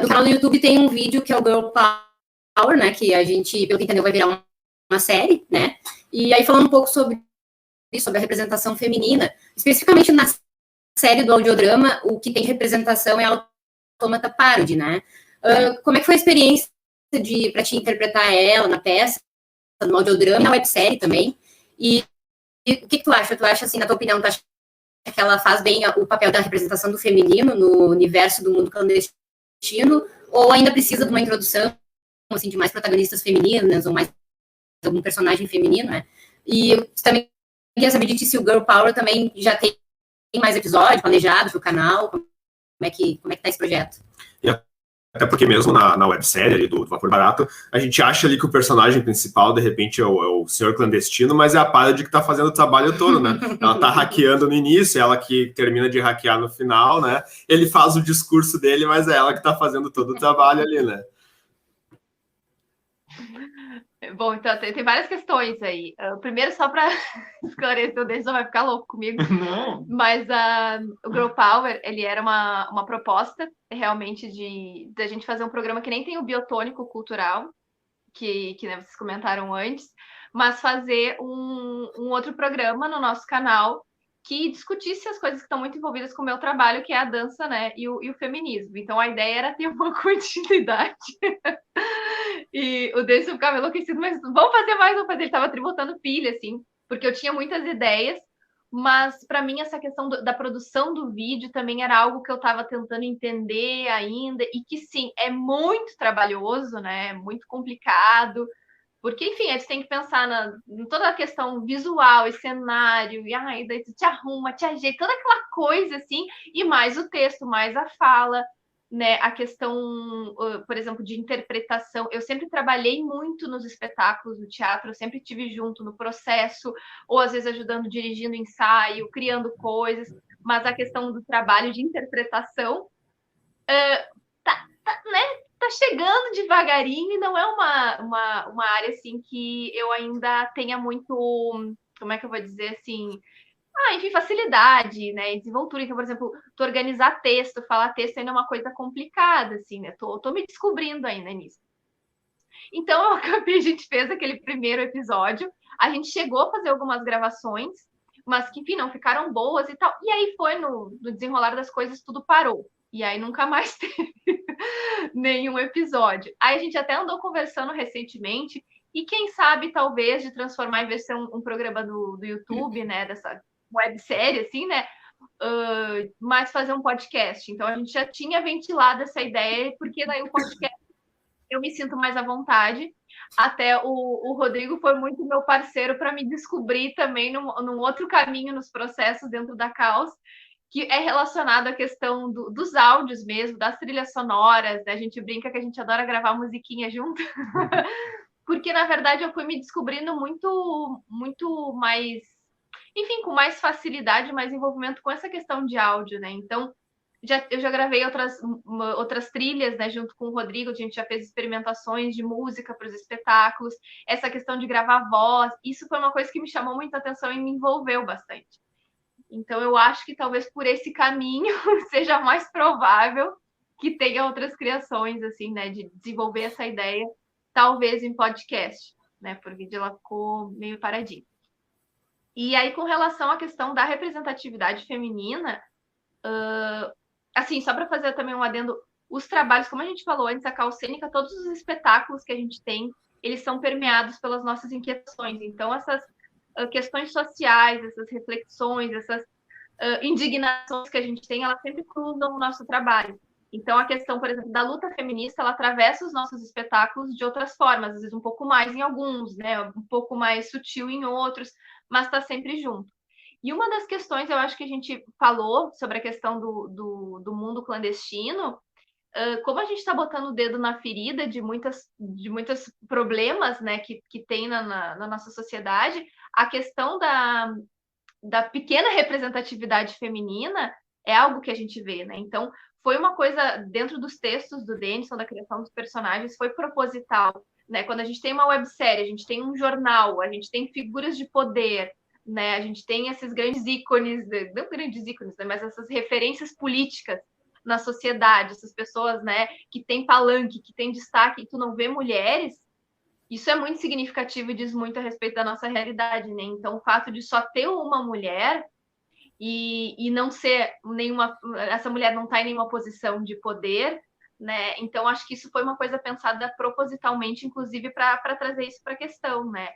No canal do YouTube tem um vídeo que é o Girl Power, né? Que a gente, pelo que entendeu, vai virar uma série, né? E aí falando um pouco sobre a representação feminina, especificamente na série do audiodrama, o que tem representação é a Autômata Parody, né? Como é que foi a experiência para te interpretar ela na peça, no audiodrama, na websérie também? E o que tu acha? Tu acha, assim, na tua opinião, tu acha que ela faz bem o papel da representação do feminino no universo do mundo clandestino, ou ainda precisa de uma introdução, assim, de mais protagonistas femininas, ou mais de algum personagem feminino, né? E eu também queria saber de ti se o Girl Power também já tem mais episódios planejados pro canal, como é que tá esse projeto? Até porque mesmo na websérie ali do Vapor Barato, a gente acha ali que o personagem principal, de repente, é o senhor clandestino, mas é a Parody que tá fazendo o trabalho todo, né? Ela tá hackeando no início, ela que termina de hackear no final, né? Ele faz o discurso dele, mas é ela que tá fazendo todo o trabalho ali, né? Bom, então tem várias questões aí. Primeiro, só para esclarecer, o Denison vai ficar louco comigo. Não. Mas o Girl Power, ele era uma proposta realmente de a gente fazer um programa que nem tem o biotônico cultural, que né, vocês comentaram antes, mas fazer um outro programa no nosso canal que discutisse as coisas que estão muito envolvidas com o meu trabalho, que é a dança, né, e o feminismo. Então a ideia era ter uma continuidade. E o Denison ficava enlouquecido, mas vamos fazer mais, vamos fazer. Ele estava tributando pilha, assim, porque eu tinha muitas ideias, mas para mim essa questão da produção do vídeo também era algo que eu estava tentando entender ainda, e que sim, é muito trabalhoso, né? Muito complicado, porque, enfim, a gente tem que pensar em toda a questão visual e cenário, e daí tu te arruma, te ajeita, toda aquela coisa assim, e mais o texto, mais a fala, né? A questão, por exemplo, de interpretação. Eu sempre trabalhei muito nos espetáculos do teatro, eu sempre estive junto no processo, ou às vezes ajudando, dirigindo ensaio, criando coisas, mas a questão do trabalho de interpretação tá chegando devagarinho, e não é uma área assim que eu ainda tenha muito, como é que eu vou dizer assim, enfim, facilidade, né, desenvoltura. Então, por exemplo, tu organizar texto, falar texto ainda é uma coisa complicada, assim, né, tô me descobrindo ainda nisso. Então, a gente fez aquele primeiro episódio, a gente chegou a fazer algumas gravações, mas que, enfim, não ficaram boas e tal, e aí foi no desenrolar das coisas, tudo parou, e aí nunca mais teve. nenhum episódio. Aí a gente até andou conversando recentemente, e quem sabe, talvez, de transformar, em vez de ser um programa do YouTube, né, dessa websérie, assim, né, mas fazer um podcast. Então, a gente já tinha ventilado essa ideia, porque daí o podcast eu me sinto mais à vontade. Até o Rodrigo foi muito meu parceiro para me descobrir também num outro caminho nos processos dentro da Caos, que é relacionado à questão dos áudios mesmo, das trilhas sonoras, né? A gente brinca que a gente adora gravar musiquinha junto, porque, na verdade, eu fui me descobrindo muito mais, enfim, com mais facilidade, mais envolvimento com essa questão de áudio, né? Então, eu já gravei outras trilhas, né, junto com o Rodrigo, a gente já fez experimentações de música para os espetáculos, essa questão de gravar voz, isso foi uma coisa que me chamou muita atenção e me envolveu bastante. Então, eu acho que talvez por esse caminho seja mais provável que tenha outras criações, assim, né, de desenvolver essa ideia, talvez em podcast, né, por vídeo ela ficou meio paradinha. E aí, com relação à questão da representatividade feminina, assim, só para fazer também um adendo, os trabalhos, como a gente falou antes, a Caos Cênica, todos os espetáculos que a gente tem, eles são permeados pelas nossas inquietações. Então, essas questões sociais, essas reflexões, essas indignações que a gente tem, elas sempre cruzam o nosso trabalho. Então, a questão, por exemplo, da luta feminista, ela atravessa os nossos espetáculos de outras formas, às vezes um pouco mais em alguns, né, um pouco mais sutil em outros, mas está sempre junto. E uma das questões, eu acho que a gente falou sobre a questão do mundo clandestino, como a gente está botando o dedo na ferida de muitos problemas, né, que tem na nossa sociedade, a questão da pequena representatividade feminina é algo que a gente vê, né? Então, foi uma coisa dentro dos textos do Denison, da criação dos personagens, foi proposital, né? Quando a gente tem uma websérie, a gente tem um jornal, a gente tem figuras de poder, né? A gente tem esses grandes ícones, não grandes ícones, né? Mas essas referências políticas na sociedade, essas pessoas, né, que têm palanque, que têm destaque, e tu não vê mulheres, isso é muito significativo e diz muito a respeito da nossa realidade, né? Então, o fato de só ter uma mulher e não ser nenhuma, essa mulher não está em nenhuma posição de poder, né? Então, acho que isso foi uma coisa pensada propositalmente, inclusive, para trazer isso para a questão, né?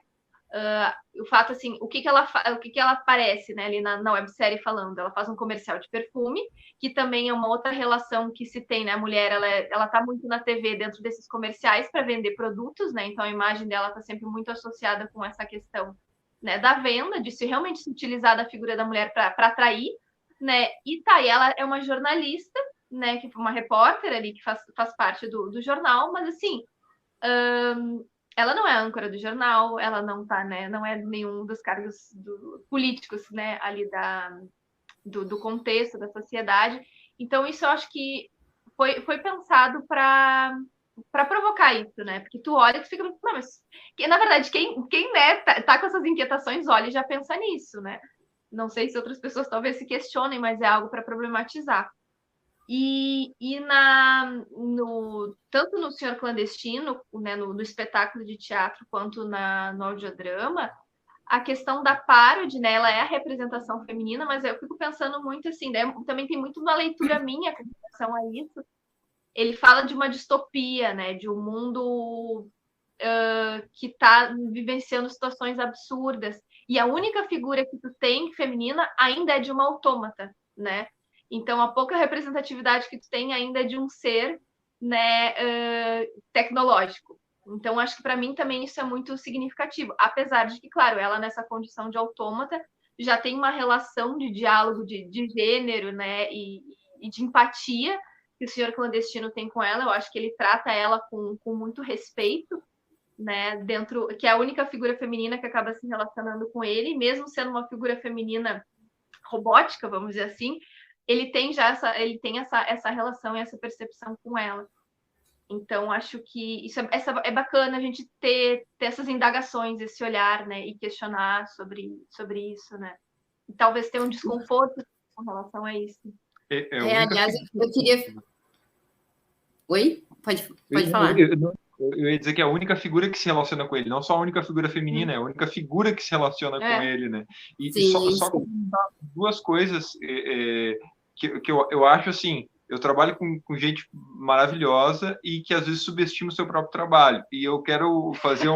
O fato, assim, o que ela aparece, né, ali na websérie falando? Ela faz um comercial de perfume, que também é uma outra relação que se tem, né? A mulher, ela tá muito na TV dentro desses comerciais para vender produtos, né? Então, a imagem dela está sempre muito associada com essa questão, né, da venda, de se realmente se utilizar da figura da mulher para atrair, né? E ela é uma jornalista, né, que uma repórter ali que faz parte do jornal, mas assim, ela não é âncora do jornal, ela não tá, né, não é nenhum dos cargos políticos, né, ali do contexto da sociedade. Então, isso eu acho que foi pensado para provocar isso, né? Porque tu olha e tu fica, não, mas na verdade, quem né, tá com essas inquietações, olha e já pensa nisso, né? Não sei se outras pessoas talvez se questionem, mas é algo para problematizar. E tanto no Senhor Clandestino, né, no espetáculo de teatro, quanto no audiodrama, a questão da parody, né, ela é a representação feminina, mas eu fico pensando muito assim, né, também tem muito uma leitura minha com relação a isso. Ele fala de uma distopia, né, de um mundo que está vivenciando situações absurdas, e a única figura que tu tem feminina ainda é de uma autômata, né? Então, a pouca representatividade que tu tem ainda é de um ser, né, tecnológico. Então, acho que para mim também isso é muito significativo. Apesar de que, claro, ela nessa condição de autômata já tem uma relação de diálogo de gênero, né, e de empatia que o Senhor Clandestino tem com ela. Eu acho que ele trata ela com muito respeito, né, que é a única figura feminina que acaba se relacionando com ele, mesmo sendo uma figura feminina robótica, vamos dizer assim, ele tem essa relação e essa percepção com ela. Então, acho que isso é bacana a gente ter essas indagações, esse olhar, né, e questionar sobre isso, né? E talvez ter um desconforto com relação a isso. Aliás, eu queria... Oi? Pode falar. Eu ia dizer que é a única figura que se relaciona com ele, não só a única figura feminina, é a única figura que se relaciona com ele, né? E só comentar duas coisas que eu acho, assim, eu trabalho com gente maravilhosa e que às vezes subestima o seu próprio trabalho. E eu quero fazer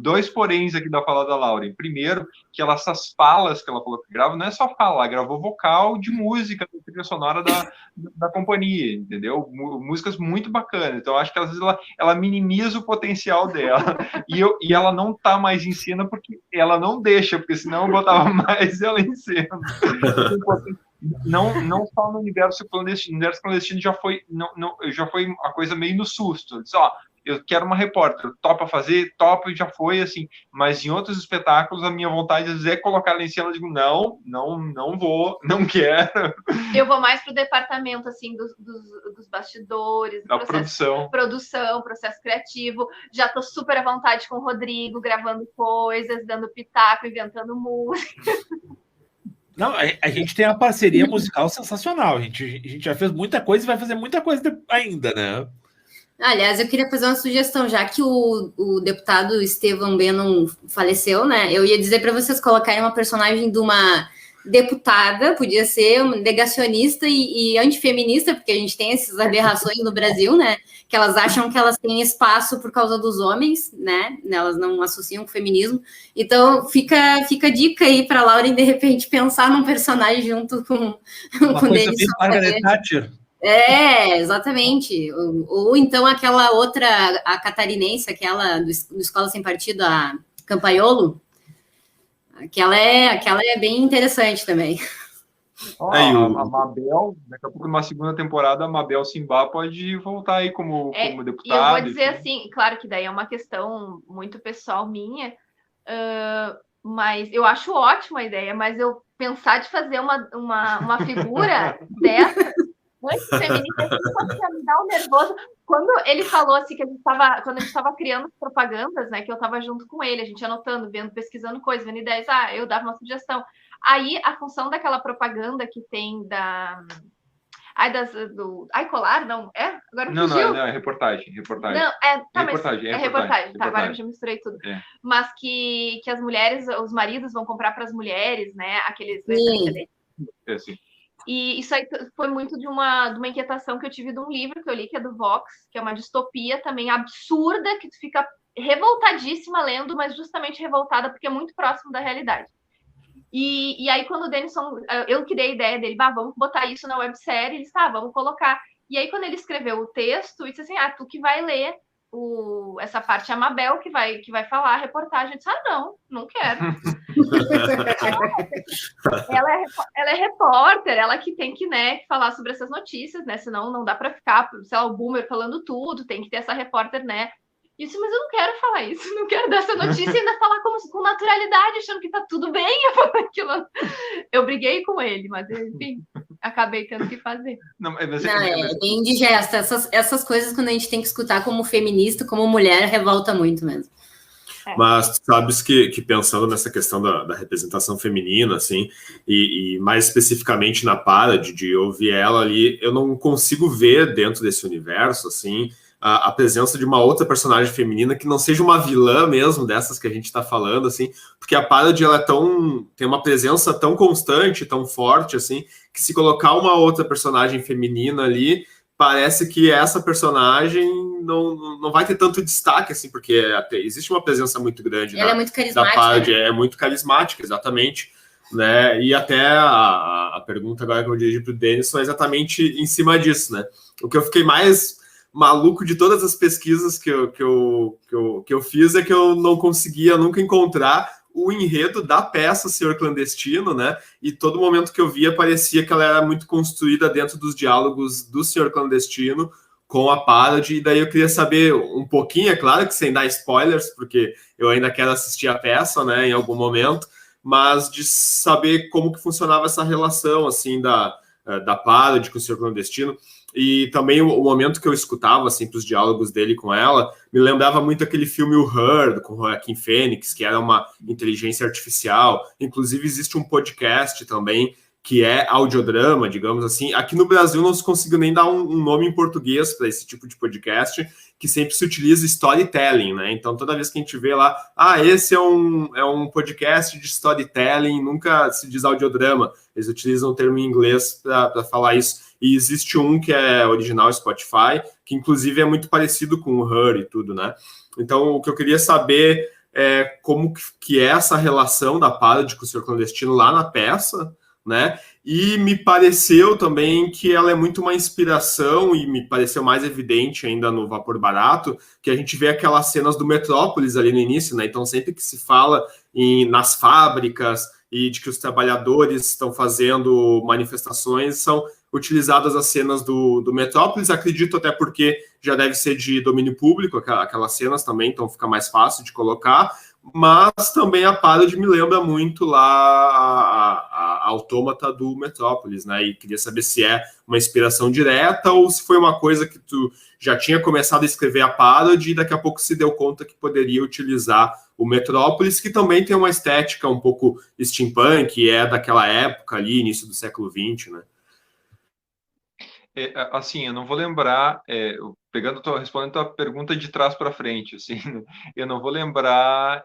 2 poréns aqui da fala da Lauren. Primeiro, que essas falas que ela falou que grava, não é só fala, ela gravou vocal de música, da trilha sonora da companhia, entendeu? Músicas muito bacanas. Então, acho que às vezes ela minimiza o potencial dela. E ela não tá mais em cena porque ela não deixa, porque senão eu botava mais ela em cena. Não só no universo clandestino. No universo clandestino já foi a coisa meio no susto. Eu disse, eu quero uma repórter, topa fazer, topa, e já foi assim. Mas em outros espetáculos, a minha vontade às vezes é colocar ela em cena. Eu digo, não vou, não quero. Eu vou mais pro departamento, assim, dos bastidores, da produção, processo criativo. Já tô super à vontade com o Rodrigo, gravando coisas, dando pitaco, inventando música. Não, a gente tem uma parceria musical sensacional. A gente já fez muita coisa e vai fazer muita coisa ainda, né? Aliás, eu queria fazer uma sugestão, já que o deputado Estevão Bannon faleceu, né? Eu ia dizer para vocês colocarem uma personagem de uma deputada, podia ser uma negacionista e antifeminista, porque a gente tem essas aberrações no Brasil, né? Que elas acham que elas têm espaço por causa dos homens, né? Elas não associam com o feminismo. Então, fica a dica aí para a Lauren, de repente, pensar num personagem junto com uma coisa Denis bem Margaret Thatcher. Exatamente. Ou então aquela outra, a catarinense, aquela do Escola Sem Partido, a Campaiolo, aquela é bem interessante também. A Mabel, daqui a pouco, numa segunda temporada, a Mabel Simbá pode voltar aí como deputada. E eu vou dizer assim, claro que daí é uma questão muito pessoal minha, mas eu acho ótima a ideia, mas eu pensar de fazer uma figura dessa anti-feminista, me dá um nervoso. Quando ele falou assim que quando a gente estava criando as propagandas, né, que eu estava junto com ele, a gente anotando, vendo, pesquisando coisas, vendo ideias, eu dava uma sugestão. Aí a função daquela propaganda que tem Colar, não é? Agora fugiu. Não, é reportagem. Não, reportagem. Tá, agora eu já misturei tudo. Mas que as mulheres, os maridos vão comprar para as mulheres, né? Aqueles. Sim. E isso aí foi muito de uma inquietação que eu tive de um livro que eu li, que é do Vox, que é uma distopia também absurda, que tu fica revoltadíssima lendo, mas justamente revoltada porque é muito próximo da realidade. E aí, quando o Denison, eu que dei a ideia dele, vamos botar isso na websérie, ele disse, vamos colocar. E aí, quando ele escreveu o texto, ele disse assim, tu que vai ler essa parte, a Mabel que vai falar a reportagem. Eu disse, não quero. ela é repórter, ela que tem que, né, falar sobre essas notícias, né, senão não dá para ficar, sei lá, o Boomer falando tudo, tem que ter essa repórter, né. Isso, mas eu não quero falar isso, não quero dar essa notícia e ainda falar com naturalidade, achando que tá tudo bem. Eu briguei com ele, mas enfim, acabei tendo que fazer. É bem indigesta. Essas coisas, quando a gente tem que escutar como feminista, como mulher, revolta muito mesmo. Mas tu sabes que pensando nessa questão da representação feminina, assim, e mais especificamente na Parody, de ouvir ela ali, eu não consigo ver dentro desse universo, assim, a presença de uma outra personagem feminina que não seja uma vilã mesmo, dessas que a gente está falando, assim, porque a Parody, ela tem uma presença tão constante, tão forte, assim, que se colocar uma outra personagem feminina ali, parece que essa personagem não vai ter tanto destaque, assim, porque existe uma presença muito grande ela é muito carismática, da Parody, é muito carismática, exatamente, né, e até a pergunta agora que eu dirigi para o Denison é exatamente em cima disso, né, o que eu fiquei mais maluco de todas as pesquisas que eu fiz é que eu não conseguia nunca encontrar o enredo da peça Senhor Clandestino, né? E todo momento que eu via parecia que ela era muito construída dentro dos diálogos do Senhor Clandestino com a Parody, e daí eu queria saber um pouquinho, é claro que sem dar spoilers, porque eu ainda quero assistir a peça, né, em algum momento, mas de saber como que funcionava essa relação, assim, da Parody com o Senhor Clandestino. E também o momento que eu escutava, assim, os diálogos dele com ela, me lembrava muito aquele filme O Her, com o Joaquin Phoenix, que era uma inteligência artificial. Inclusive, existe um podcast também, que é audiodrama, digamos assim. Aqui no Brasil não se conseguiu nem dar um nome em português para esse tipo de podcast, que sempre se utiliza storytelling, né? Então, toda vez que a gente vê lá, esse é um podcast de storytelling, nunca se diz audiodrama. Eles utilizam o termo em inglês para falar isso. e existe um que é original Spotify, que inclusive é muito parecido com o Her e tudo, né? Então, o que eu queria saber é como que é essa relação da Parody com o Senhor Clandestino lá na peça, né? E me pareceu também que ela é muito uma inspiração, e me pareceu mais evidente ainda no Vapor Barato, que a gente vê aquelas cenas do Metrópolis ali no início, né? Então, sempre que se fala nas fábricas e de que os trabalhadores estão fazendo manifestações, são utilizadas as cenas do Metrópolis, acredito até porque já deve ser de domínio público aquelas cenas também, então fica mais fácil de colocar, mas também a Parody me lembra muito lá a Autômata do Metrópolis, né? E queria saber se é uma inspiração direta ou se foi uma coisa que tu já tinha começado a escrever a Parody e daqui a pouco se deu conta que poderia utilizar o Metrópolis, que também tem uma estética um pouco steampunk, é daquela época ali, início do século XX, né? Assim, eu não vou lembrar, respondendo a tua pergunta de trás para frente, assim, eu não vou lembrar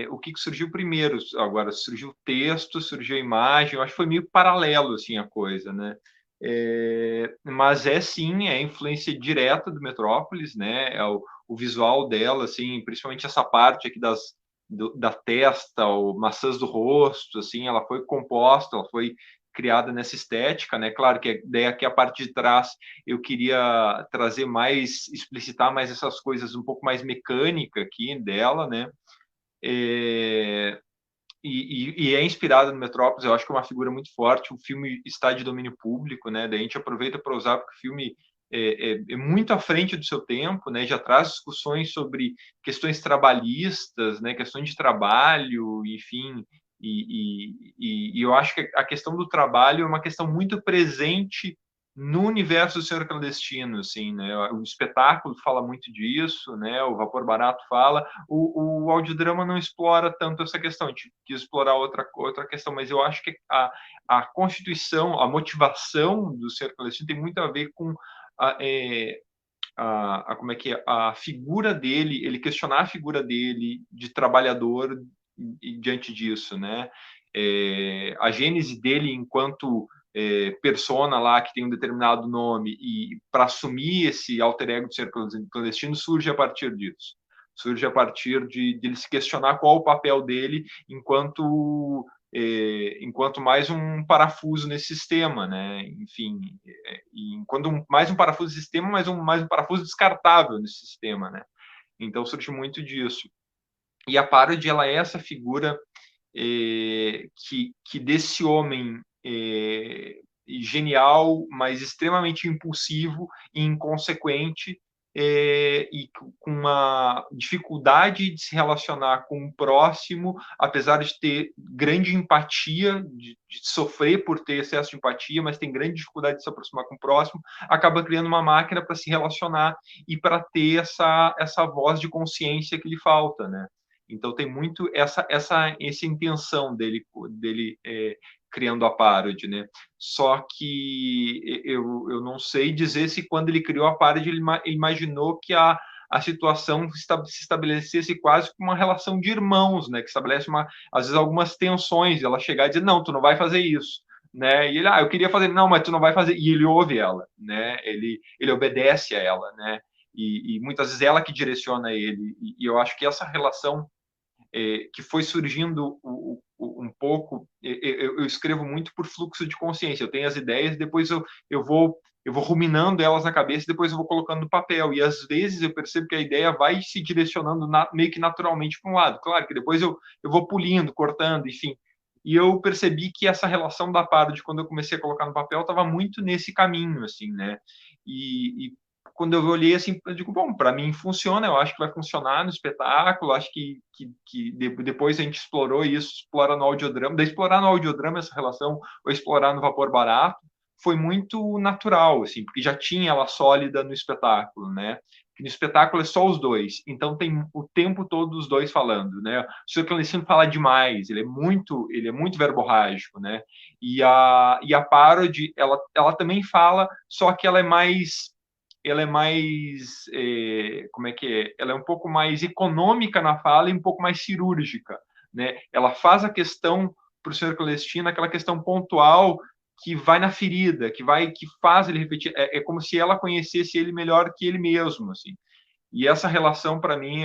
o que surgiu primeiro. Agora, surgiu o texto, surgiu a imagem, eu acho que foi meio paralelo, assim, a coisa, né? Mas sim, é influência direta do Metrópolis, né? É o visual dela, assim, principalmente essa parte aqui da testa, ou maçãs do rosto, assim, ela foi composta, ela foi criada nessa estética, né? Claro que daí aqui a parte de trás eu queria trazer mais, explicitar mais essas coisas um pouco mais mecânica aqui dela, né? E é inspirada no Metrópolis, eu acho que é uma figura muito forte. O filme está de domínio público, né? Daí a gente aproveita para usar, porque o filme é muito à frente do seu tempo, né? Já traz discussões sobre questões trabalhistas, né? Questões de trabalho, enfim. E eu acho que a questão do trabalho é uma questão muito presente no universo do Senhor Clandestino, assim, né? O espetáculo fala muito disso, né? O Vapor Barato fala. O audiodrama não explora tanto essa questão, a gente quis explorar outra questão, mas eu acho que a constituição, a motivação do Senhor Clandestino tem muito a ver com como é que é, a figura dele, ele questionar a figura dele de trabalhador diante disso, né? A gênese dele enquanto persona lá que tem um determinado nome, e para assumir esse alter ego de ser clandestino surge a partir disso. Surge a partir de ele se questionar qual o papel dele enquanto mais um parafuso nesse sistema, né? Enfim, enquanto mais um parafuso nesse sistema, mais um parafuso descartável nesse sistema, né? Então surge muito disso. E a Parody, ela é essa figura que desse homem genial, mas extremamente impulsivo e inconsequente, e com uma dificuldade de se relacionar com o próximo, apesar de ter grande empatia, de sofrer por ter excesso de empatia, mas tem grande dificuldade de se aproximar com o próximo, acaba criando uma máquina para se relacionar e para ter essa voz de consciência que lhe falta, né? Então tem muito essa intenção dele criando a Parody, né? Só que eu não sei dizer se quando ele criou a Parody ele imaginou que a situação se estabelecesse quase como uma relação de irmãos, né? Que estabelece às vezes algumas tensões, ela chegar e dizer, não, tu não vai fazer isso, né? E ele, eu queria fazer, não, mas tu não vai fazer, e ele ouve ela, né? Ele obedece a ela, né? E muitas vezes ela que direciona ele, e eu acho que essa relação que foi surgindo um pouco, eu escrevo muito por fluxo de consciência, eu tenho as ideias, depois eu vou ruminando elas na cabeça, depois eu vou colocando no papel, e às vezes eu percebo que a ideia vai se direcionando meio que naturalmente para um lado, claro que depois eu vou pulindo, cortando, enfim, e eu percebi que essa relação da Parody, quando eu comecei a colocar no papel, estava muito nesse caminho, assim, né, e quando eu olhei assim, eu digo, bom, para mim funciona, eu acho que vai funcionar no espetáculo, acho que depois a gente explorou isso, explora no audiodrama, daí explorar no audiodrama essa relação, ou explorar no Vapor Barato, foi muito natural, assim, porque já tinha ela sólida no espetáculo, né? No espetáculo é só os dois, então tem o tempo todo os dois falando, né? O Senhor Clandestino fala demais, ele é muito verborrágico, né? E a Parody, ela também fala, só que ela é mais, como é que é? Ela é um pouco mais econômica na fala e um pouco mais cirúrgica, né? Ela faz a questão para o Senhor Clandestino, aquela questão pontual que vai na ferida, que faz ele repetir. É como se ela conhecesse ele melhor que ele mesmo, assim. E essa relação, para mim,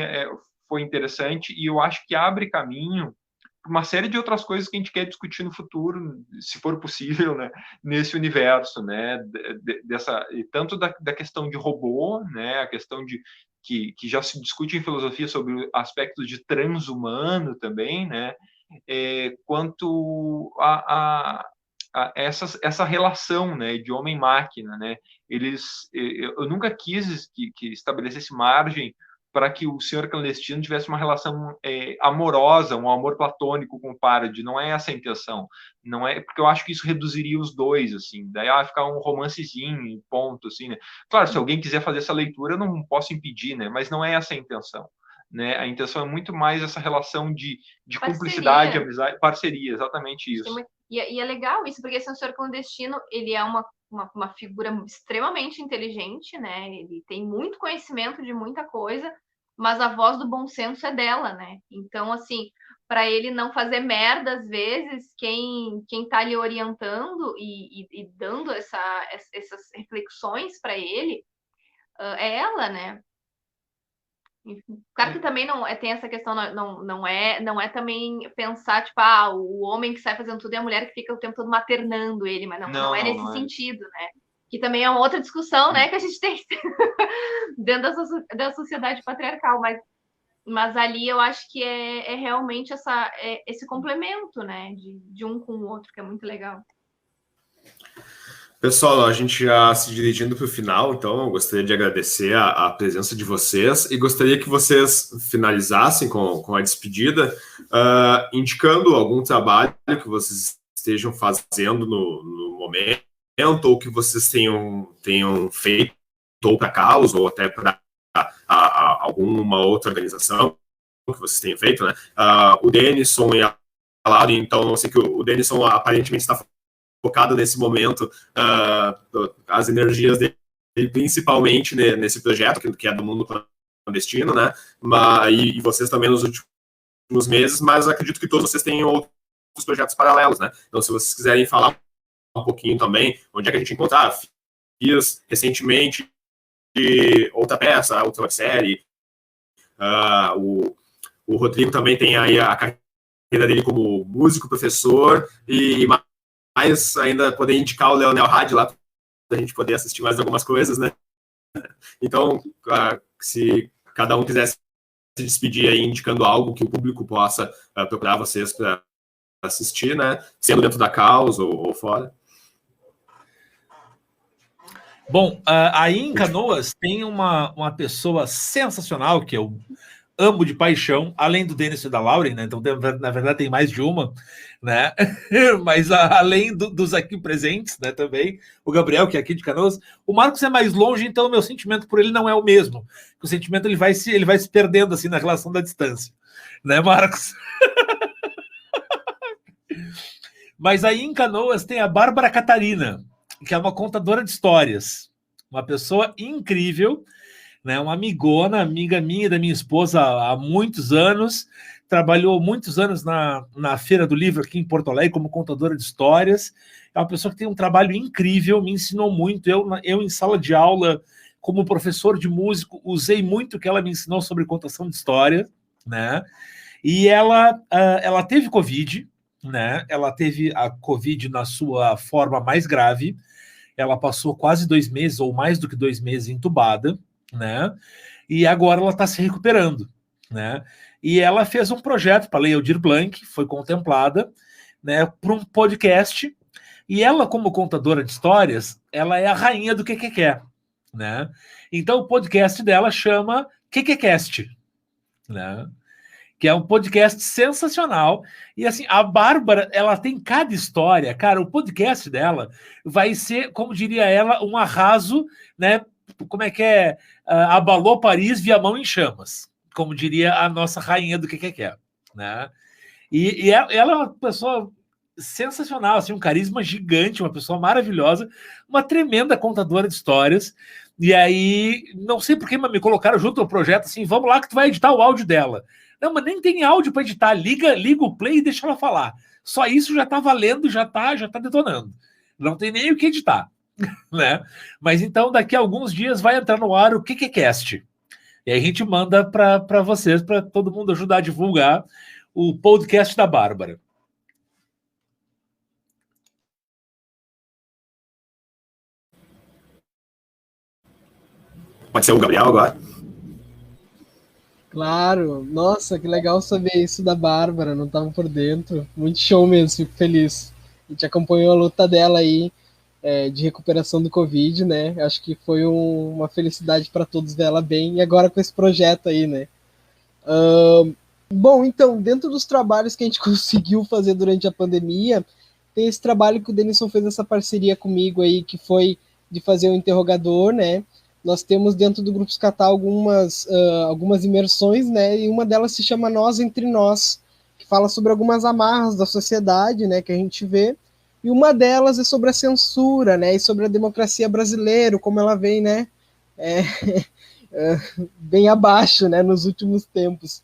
foi interessante, e eu acho que abre caminho para uma série de outras coisas que a gente quer discutir no futuro, se for possível, né, nesse universo, né, tanto da questão de robô, né, a questão de que já se discute em filosofia sobre aspectos de transhumano também, né, quanto a essa relação, né, de homem-máquina, né, eu nunca quis que estabelecesse margem para que o senhor clandestino tivesse uma relação amorosa, um amor platônico com o Parodi. Não é essa a intenção. Não é, porque eu acho que isso reduziria os dois, assim. Daí ficar um romancezinho, ponto, assim, né? Claro, se alguém quiser fazer essa leitura, eu não posso impedir, né? Mas não é essa a intenção. Né? A intenção é muito mais essa relação de cumplicidade, amizade, parceria, exatamente isso. E é legal isso, porque esse senhor clandestino, ele é uma figura extremamente inteligente, né? Ele tem muito conhecimento de muita coisa, mas a voz do bom senso é dela, né? Então, assim, para ele não fazer merda, às vezes, quem tá lhe orientando e dando essas reflexões para ele é ela, né? Claro que também não tem essa questão, não é também pensar, tipo, o homem que sai fazendo tudo é a mulher que fica o tempo todo maternando ele, mas não é nesse sentido, né? Que também é uma outra discussão, né, que a gente tem dentro da sociedade patriarcal, mas ali eu acho que é realmente esse complemento, né, de um com o outro, que é muito legal. Pessoal, a gente já se dirigindo para o final, então eu gostaria de agradecer a presença de vocês e gostaria que vocês finalizassem com a despedida, indicando algum trabalho que vocês estejam fazendo no momento, ou que vocês tenham feito ou para causa, ou até para alguma outra organização que vocês tenham feito, né? O Denison e a Lauren, então eu sei que o Denison aparentemente está focado nesse momento, as energias dele, principalmente nesse projeto, que é do mundo clandestino, né? E vocês também nos últimos meses, mas acredito que todos vocês têm outros projetos paralelos, né? Então, se vocês quiserem falar um pouquinho também, onde é que a gente encontrar, fiz recentemente outra peça, outra websérie, o Rodrigo também tem aí a carreira dele como músico, professor, e mais ainda poder indicar o Leonel Hadi lá, para a gente poder assistir mais algumas coisas, né? Então, se cada um quisesse se despedir aí indicando algo que o público possa procurar vocês para assistir, né? Sendo dentro da causa ou fora. Bom, aí em Canoas tem uma pessoa sensacional que eu amo de paixão, além do Denis e da Lauren, né? Então, na verdade, tem mais de uma, né? Mas além dos aqui presentes, né? Também o Gabriel, que é aqui de Canoas. O Marcos é mais longe, então o meu sentimento por ele não é o mesmo. O sentimento ele vai se perdendo assim na relação da distância, né, Marcos? Mas aí em Canoas tem a Bárbara Catarina, que é uma contadora de histórias, uma pessoa incrível, né, uma amigona, amiga minha e da minha esposa há muitos anos, trabalhou muitos anos na Feira do Livro aqui em Porto Alegre como contadora de histórias. É uma pessoa que tem um trabalho incrível, me ensinou muito. Eu em sala de aula, como professor de músico, usei muito o que ela me ensinou sobre contação de história, né? E ela teve Covid, né? Ela teve a Covid na sua forma mais grave. Ela passou quase 2 meses, ou mais do que 2 meses, entubada, né? E agora ela está se recuperando, né? E ela fez um projeto para a Lei Aldir Blanc, foi contemplada, né, para um podcast. E ela, como contadora de histórias, ela é a rainha do que, né? Então o podcast dela chama QQcast, né? Que é um podcast sensacional. E assim, a Bárbara, ela tem cada história, cara. O podcast dela vai ser, como diria ela, um arraso, né? Como é que é? Abalou Paris, Viamão em chamas, como diria a nossa rainha do que né? E ela é uma pessoa sensacional, assim, um carisma gigante, uma pessoa maravilhosa, uma tremenda contadora de histórias. E aí, não sei por que, mas me colocaram junto ao projeto, assim, vamos lá que tu vai editar o áudio dela. Não, mas nem tem áudio para editar, liga o play e deixa ela falar. Só isso já tá valendo, já tá detonando. Não tem nem o que editar, né? Mas então, daqui a alguns dias vai entrar no ar o QQCast. E aí a gente manda para vocês, para todo mundo ajudar a divulgar o podcast da Bárbara. Pode ser o Gabriel agora. Claro, nossa, que legal saber isso da Bárbara, não tava por dentro. Muito show mesmo, fico feliz. A gente acompanhou a luta dela aí de recuperação do Covid, né? Acho que foi uma felicidade para todos dela bem, e agora com esse projeto aí, né? Bom, então, dentro dos trabalhos que a gente conseguiu fazer durante a pandemia, tem esse trabalho que o Denison fez essa parceria comigo aí, que foi de fazer o interrogador, né? Nós temos dentro do Grupo Escatal algumas imersões, né? E uma delas se chama Nós Entre Nós, que fala sobre algumas amarras da sociedade, né? Que a gente vê. E uma delas é sobre a censura, né? E sobre a democracia brasileira, como ela vem, né? Bem abaixo, né? Nos últimos tempos.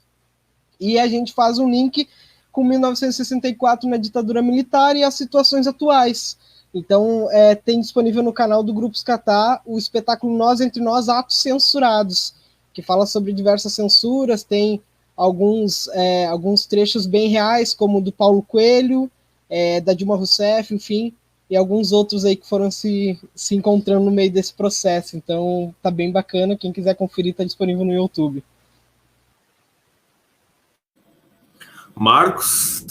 E a gente faz um link com 1964 na ditadura militar e as situações atuais. Então, tem disponível no canal do Grupo Escatar o espetáculo Nós Entre Nós, Atos Censurados, que fala sobre diversas censuras, tem alguns trechos bem reais, como o do Paulo Coelho, da Dilma Rousseff, enfim, e alguns outros aí que foram se encontrando no meio desse processo. Então, tá bem bacana, quem quiser conferir, tá disponível no YouTube. Marcos?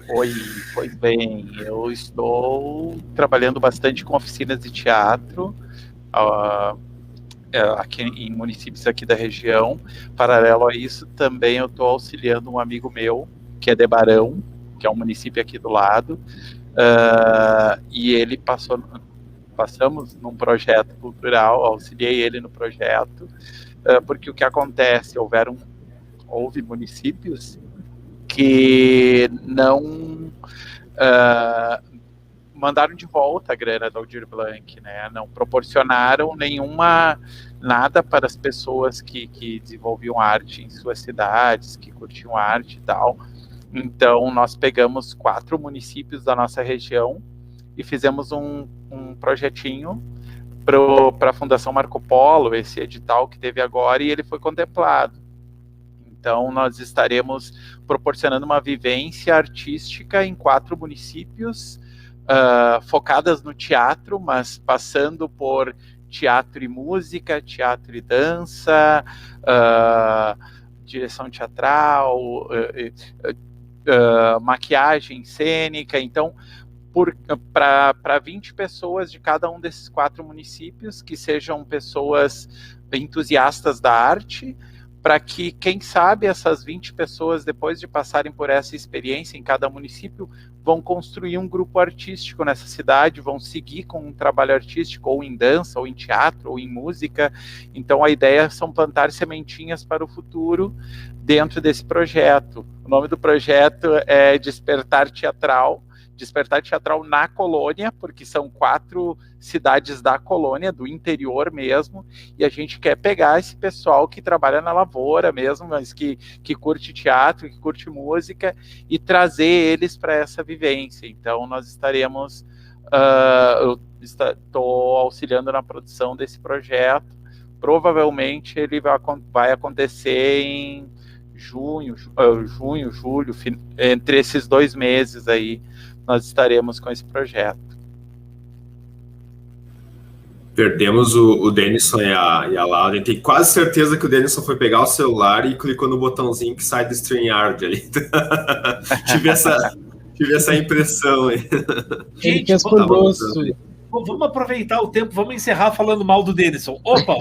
Oi, pois bem, eu estou trabalhando bastante com oficinas de teatro aqui em municípios aqui da região. Paralelo a isso, também eu estou auxiliando um amigo meu, que é de Barão, que é um município aqui do lado, e ele passamos num projeto cultural, auxiliei ele no projeto, porque o que acontece, houve municípios que não mandaram de volta a grana do Aldir Blanc, né? Não proporcionaram nada para as pessoas que desenvolviam arte em suas cidades, que curtiam arte e tal. Então, nós pegamos 4 municípios da nossa região e fizemos um projetinho para a Fundação Marco Polo, esse edital que teve agora, e ele foi contemplado. Então, nós estaremos proporcionando uma vivência artística em 4 municípios, focadas no teatro, mas passando por teatro e música, teatro e dança, direção teatral, maquiagem cênica. Então, para 20 pessoas de cada um desses 4 municípios, que sejam pessoas entusiastas da arte, para que, quem sabe, essas 20 pessoas, depois de passarem por essa experiência em cada município, vão construir um grupo artístico nessa cidade, vão seguir com um trabalho artístico, ou em dança, ou em teatro, ou em música. Então, a ideia são plantar sementinhas para o futuro dentro desse projeto. O nome do projeto é Despertar Teatral na Colônia, porque são 4 cidades da colônia, do interior mesmo, e a gente quer pegar esse pessoal que trabalha na lavoura mesmo, mas que curte teatro, que curte música, e trazer eles para essa vivência. Então, nós estaremos, eu estou auxiliando na produção desse projeto. Provavelmente ele vai acontecer em junho, julho, entre esses 2 meses aí, nós estaremos com esse projeto. Perdemos o Denison e a Laura. Tenho quase certeza que o Denison foi pegar o celular e clicou no botãozinho que sai do StreamYard ali. tive essa impressão aí. Gente, vamos aproveitar o tempo, vamos encerrar falando mal do Denison. Opa!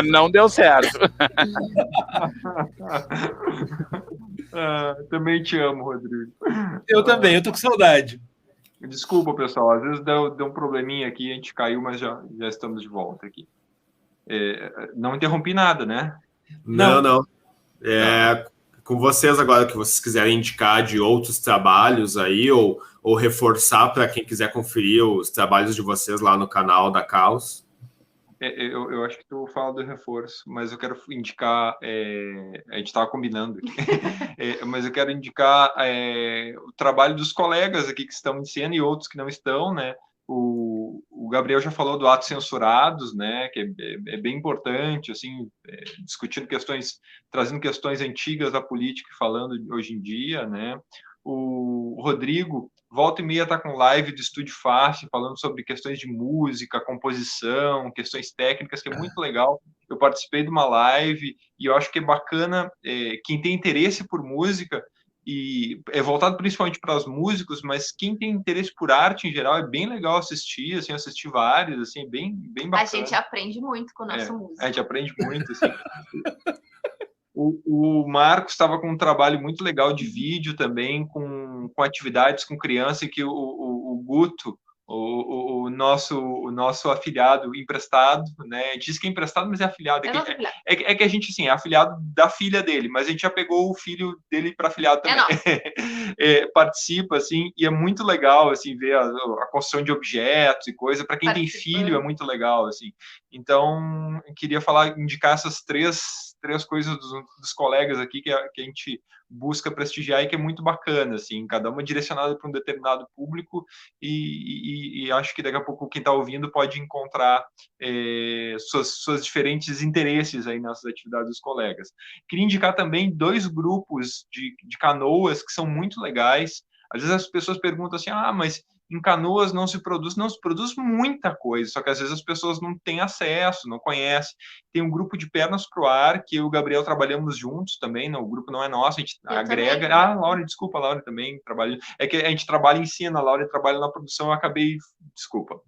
Não deu certo. Também te amo, Rodrigo. Eu também, eu tô com saudade. Desculpa, pessoal, às vezes deu um probleminha aqui, a gente caiu, mas já estamos de volta aqui. Não interrompi nada, né? Não. Com vocês agora, que vocês quiserem indicar de outros trabalhos aí, ou reforçar para quem quiser conferir os trabalhos de vocês lá no canal da Caos. Eu acho que tu fala do reforço, mas eu quero indicar, a gente estava combinando aqui, mas eu quero indicar o trabalho dos colegas aqui que estão em cena e outros que não estão, né? O Gabriel já falou do Atos Censurados, né? Que é bem importante, assim, discutindo questões, trazendo questões antigas da política e falando hoje em dia, né? O Rodrigo volta e meia está com live do Estúdio Fácil, falando sobre questões de música, composição, questões técnicas, que é muito legal. Eu participei de uma live e eu acho que é bacana quem tem interesse por música, e é voltado principalmente para os músicos, mas quem tem interesse por arte em geral é bem legal assistir, assim, assistir vários, assim, bem bacana. A gente aprende muito com o nosso músico. A gente aprende muito, assim. O Marcos estava com um trabalho muito legal de vídeo também, com atividades com criança, que o Guto, o nosso afiliado emprestado, né? Diz que é emprestado, mas é afiliado. É que a gente, assim, é afiliado da filha dele, mas a gente já pegou o filho dele para afiliado também. Participa, assim, e é muito legal, assim, ver a construção de objetos e coisa. Para quem tem filho, é muito legal, assim. Então, eu queria indicar essas três coisas dos colegas aqui que a gente busca prestigiar e que é muito bacana, assim, cada uma direcionada para um determinado público, e acho que daqui a pouco quem está ouvindo pode encontrar suas diferentes interesses aí nessas atividades dos colegas. Queria indicar também 2 grupos de Canoas que são muito legais. Às vezes as pessoas perguntam assim, mas em Canoas não se produz muita coisa, só que às vezes as pessoas não têm acesso, não conhecem. Tem um grupo de Pernas pro Ar, que eu e o Gabriel trabalhamos juntos também, o grupo não é nosso, a gente agrega. Também. Laura, desculpa, a Laura também trabalha. É que a gente trabalha em cena, a Laura trabalha na produção, eu acabei. Desculpa.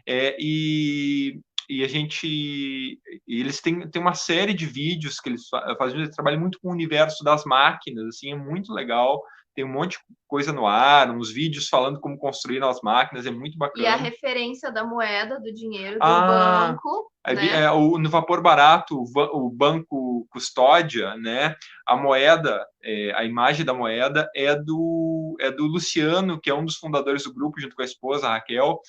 E a gente. Eles têm uma série de vídeos que eles fazem, eles trabalham muito com o universo das máquinas, assim, é muito legal. Tem um monte de coisa no ar, uns vídeos falando como construir as máquinas, é muito bacana. E a referência da moeda, do dinheiro, do banco. Né? No Vapor Barato, o banco Custódia, né? A moeda, a imagem da moeda é do Luciano, que é um dos fundadores do grupo, junto com a esposa, a Raquel,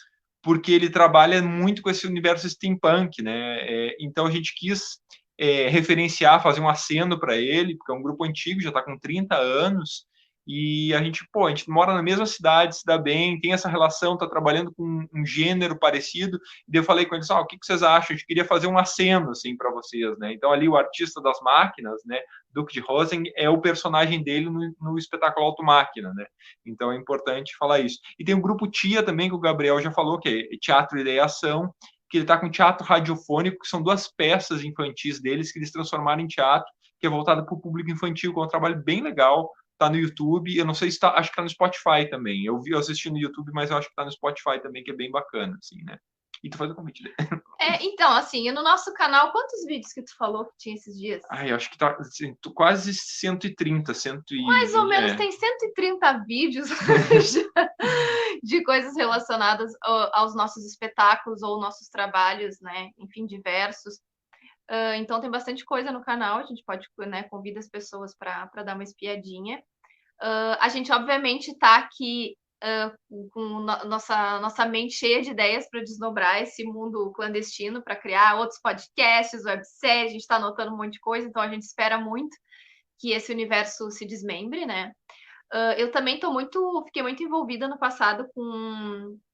porque ele trabalha muito com esse universo steampunk, né? Então a gente quis referenciar, fazer um aceno para ele, porque é um grupo antigo, já está com 30 anos, e a gente mora na mesma cidade, se dá bem, tem essa relação, está trabalhando com um gênero parecido, e daí eu falei com eles, o que vocês acham? A gente queria fazer um aceno, assim, para vocês, né? Então ali o artista das máquinas, né, Duque de Rosen, é o personagem dele no espetáculo Auto Máquina, né? Então é importante falar isso. E tem o grupo TIA também, que o Gabriel já falou, que é Teatro, Ideia e Ação, que ele está com teatro radiofônico, que são 2 peças infantis deles, que eles transformaram em teatro, que é voltado para o público infantil, que é um trabalho bem legal. Tá no YouTube, eu não sei se tá, acho que tá no Spotify também. Eu assisti no YouTube, mas eu acho que tá no Spotify também, que é bem bacana, assim, né? E tu faz o convite dele. Então, assim, no nosso canal, quantos vídeos que tu falou que tinha esses dias? Eu acho que tá assim, quase 130, Mais ou menos, tem 130 vídeos de coisas relacionadas aos nossos espetáculos ou nossos trabalhos, né? Enfim, diversos. Então tem bastante coisa no canal, a gente pode, né, convida as pessoas para dar uma espiadinha. A gente, obviamente, está aqui com nossa mente cheia de ideias para desdobrar esse mundo clandestino, para criar outros podcasts, webséries, a gente está anotando um monte de coisa, então a gente espera muito que esse universo se desmembre, né? Eu também fiquei muito envolvida no passado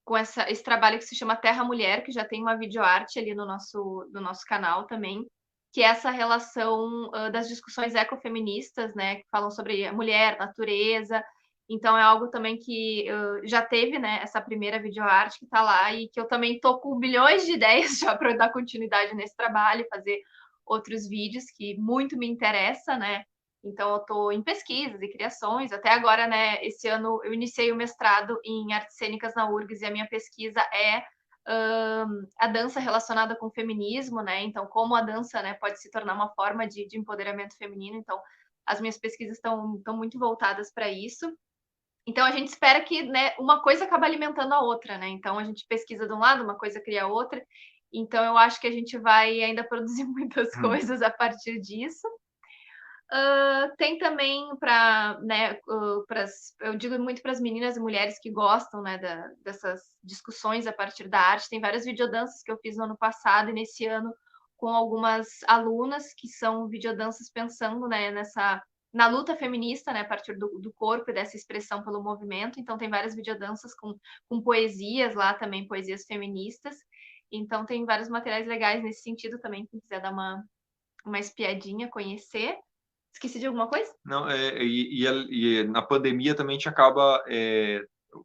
com esse trabalho que se chama Terra Mulher, que já tem uma videoarte ali no nosso canal também, que é essa relação das discussões ecofeministas, né, que falam sobre a mulher, natureza. Então é algo também que já teve, né, essa primeira videoarte que está lá, e que eu também estou com bilhões de ideias já para dar continuidade nesse trabalho, fazer outros vídeos que muito me interessa, né? Então, eu estou em pesquisas e criações. Até agora, né, esse ano, eu iniciei o mestrado em artes cênicas na URGS, e a minha pesquisa é a dança relacionada com o feminismo, né? Então, como a dança, né, pode se tornar uma forma de empoderamento feminino. Então, as minhas pesquisas estão muito voltadas para isso. Então, a gente espera que, né, uma coisa acaba alimentando a outra, né? Então, a gente pesquisa de um lado, uma coisa cria a outra. Então, eu acho que a gente vai ainda produzir muitas coisas a partir disso. Tem também para, né, eu digo muito para as meninas e mulheres que gostam, né, dessas discussões a partir da arte. Tem várias videodanças que eu fiz no ano passado e nesse ano com algumas alunas que são videodanças pensando, né, na luta feminista, né, a partir do corpo e dessa expressão pelo movimento. Então tem várias videodanças com poesias lá também, poesias feministas. Então tem vários materiais legais nesse sentido também, quem quiser dar uma espiadinha, conhecer. Esqueci de alguma coisa? Não, e na pandemia também a gente acaba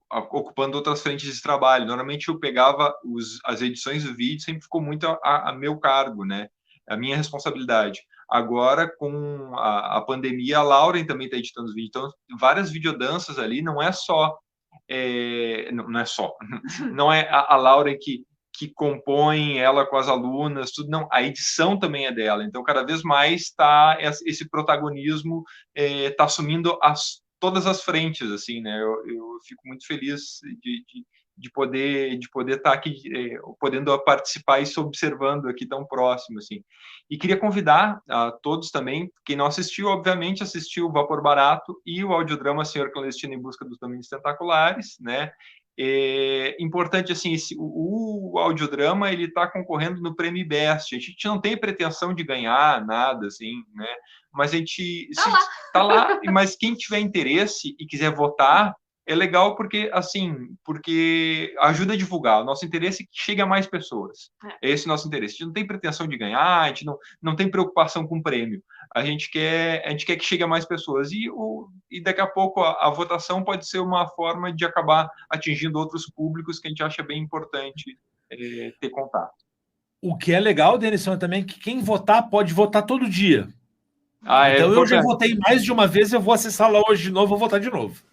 ocupando outras frentes de trabalho. Normalmente eu pegava as edições do vídeo, sempre ficou muito a meu cargo, né? A minha responsabilidade. Agora, com a pandemia, a Lauren também está editando os vídeos. Então, várias videodanças ali, não é só... não é a Lauren que compõe ela com as alunas, tudo, não, a edição também é dela, então cada vez mais esse protagonismo está assumindo todas as frentes, assim, né, eu fico muito feliz de poder estar aqui, podendo participar e se observando aqui tão próximo, assim, e queria convidar a todos também, quem não assistiu, obviamente assistiu o Vapor Barato e o audiodrama Senhor Clandestino em Busca dos Domínios Tentaculares, né. Importante, assim, o audiodrama, ele está concorrendo no Prêmio Best. A gente não tem pretensão de ganhar nada, assim, né? Mas a gente tá lá, mas quem tiver interesse e quiser votar, é legal porque ajuda a divulgar. O nosso interesse é que chegue a mais pessoas. É esse o nosso interesse. A gente não tem pretensão de ganhar, a gente não tem preocupação com o prêmio. A gente quer que chegue a mais pessoas. E daqui a pouco a votação pode ser uma forma de acabar atingindo outros públicos que a gente acha bem importante ter contato. O que é legal, Denison, também que quem votar pode votar todo dia. Então eu já votei mais de uma vez, eu vou acessar lá hoje de novo, vou votar de novo.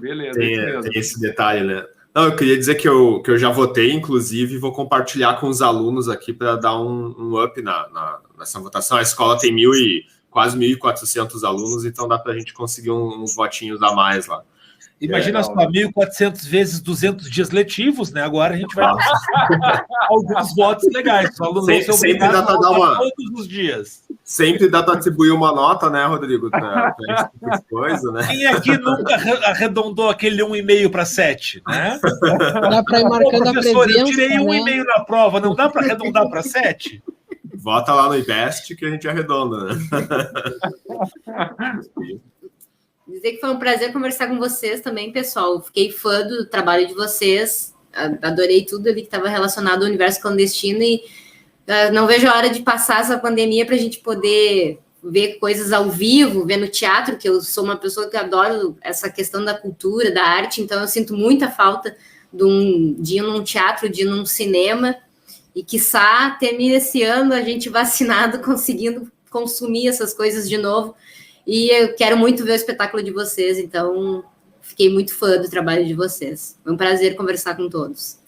Beleza. Tem esse detalhe, né? Não, eu queria dizer que eu já votei, inclusive, vou compartilhar com os alunos aqui para dar um up nessa votação. A escola tem quase 1.400 alunos, então dá para a gente conseguir uns votinhos a mais lá. Imagina só, 1.400 vezes 200 dias letivos, né? Agora a gente vai conseguir alguns votos legais. Os alunos vão ser obrigados a votar todos os dias. Sempre dá para atribuir uma nota, né, Rodrigo? Para esse tipo de coisa, né? Quem aqui nunca arredondou aquele 1,5 para 7, né? Dá para ir marcando a presença, eu tirei 1,5 na prova, não dá para arredondar para 7? Vota lá no IBEST que a gente arredonda, né? Dizer que foi um prazer conversar com vocês também, pessoal. Fiquei fã do trabalho de vocês, adorei tudo ali que estava relacionado ao universo clandestino e não vejo a hora de passar essa pandemia para a gente poder ver coisas ao vivo, ver no teatro, que eu sou uma pessoa que adoro essa questão da cultura, da arte, então eu sinto muita falta de ir num teatro, de ir num cinema, e quiçá termine esse ano a gente vacinado, conseguindo consumir essas coisas de novo. E eu quero muito ver o espetáculo de vocês, então fiquei muito fã do trabalho de vocês. Foi um prazer conversar com todos.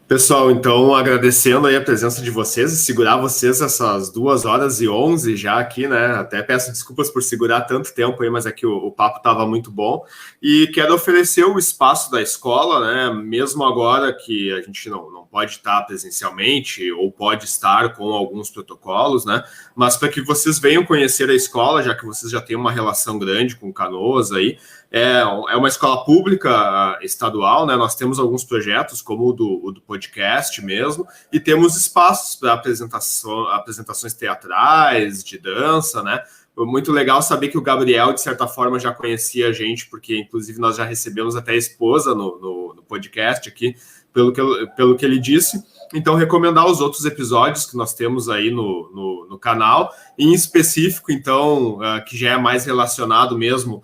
Pessoal, então, agradecendo aí a presença de vocês e segurar vocês essas 2h11 já aqui, né? Até peço desculpas por segurar tanto tempo aí, mas aqui o papo estava muito bom. E quero oferecer o espaço da escola, né? Mesmo agora que a gente não pode estar presencialmente ou pode estar com alguns protocolos, né? Mas para que vocês venham conhecer a escola, já que vocês já têm uma relação grande com Canoas aí, é uma escola pública estadual, né? Nós temos alguns projetos, como o do podcast mesmo, e temos espaços para apresentações teatrais, de dança, né? Foi muito legal saber que o Gabriel, de certa forma, já conhecia a gente, porque, inclusive, nós já recebemos até a esposa no podcast aqui, pelo que ele disse. Então, recomendar os outros episódios que nós temos aí no canal, em específico, então, que já é mais relacionado mesmo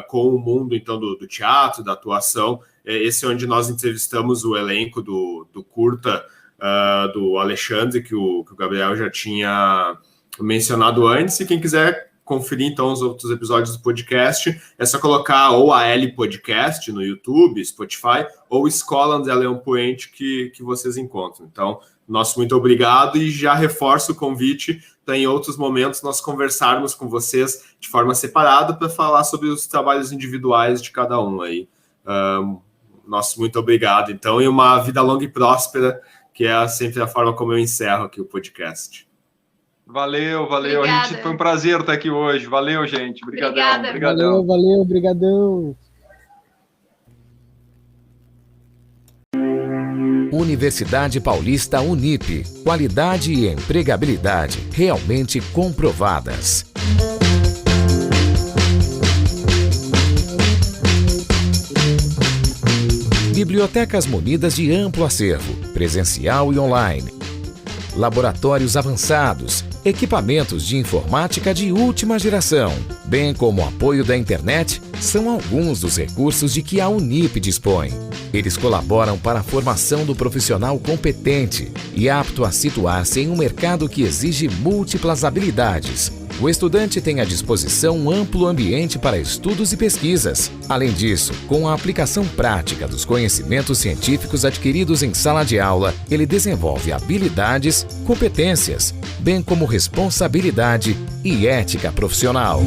com o mundo, então, do teatro, da atuação. Esse é onde nós entrevistamos o elenco do curta do Alexandre, que o Gabriel já tinha mencionado antes, e quem quiser conferir, então, os outros episódios do podcast, é só colocar ou a L Podcast no YouTube, Spotify, ou Escola André Leão Poente, que vocês encontram. Então, nosso muito obrigado e já reforço o convite para em outros momentos nós conversarmos com vocês de forma separada para falar sobre os trabalhos individuais de cada um aí. Nosso muito obrigado, então, e uma vida longa e próspera, que é sempre a forma como eu encerro aqui o podcast. Valeu. Obrigada. Foi um prazer estar aqui hoje. Valeu, gente. Obrigada. Obrigadão. Valeu, brigadão. Universidade Paulista Unip. Qualidade e empregabilidade realmente comprovadas. Bibliotecas munidas de amplo acervo, presencial e online. Laboratórios avançados, equipamentos de informática de última geração, bem como o apoio da internet, são alguns dos recursos de que a Unip dispõe. Eles colaboram para a formação do profissional competente e apto a situar-se em um mercado que exige múltiplas habilidades. O estudante tem à disposição um amplo ambiente para estudos e pesquisas. Além disso, com a aplicação prática dos conhecimentos científicos adquiridos em sala de aula, ele desenvolve habilidades, competências, bem como responsabilidade e ética profissional.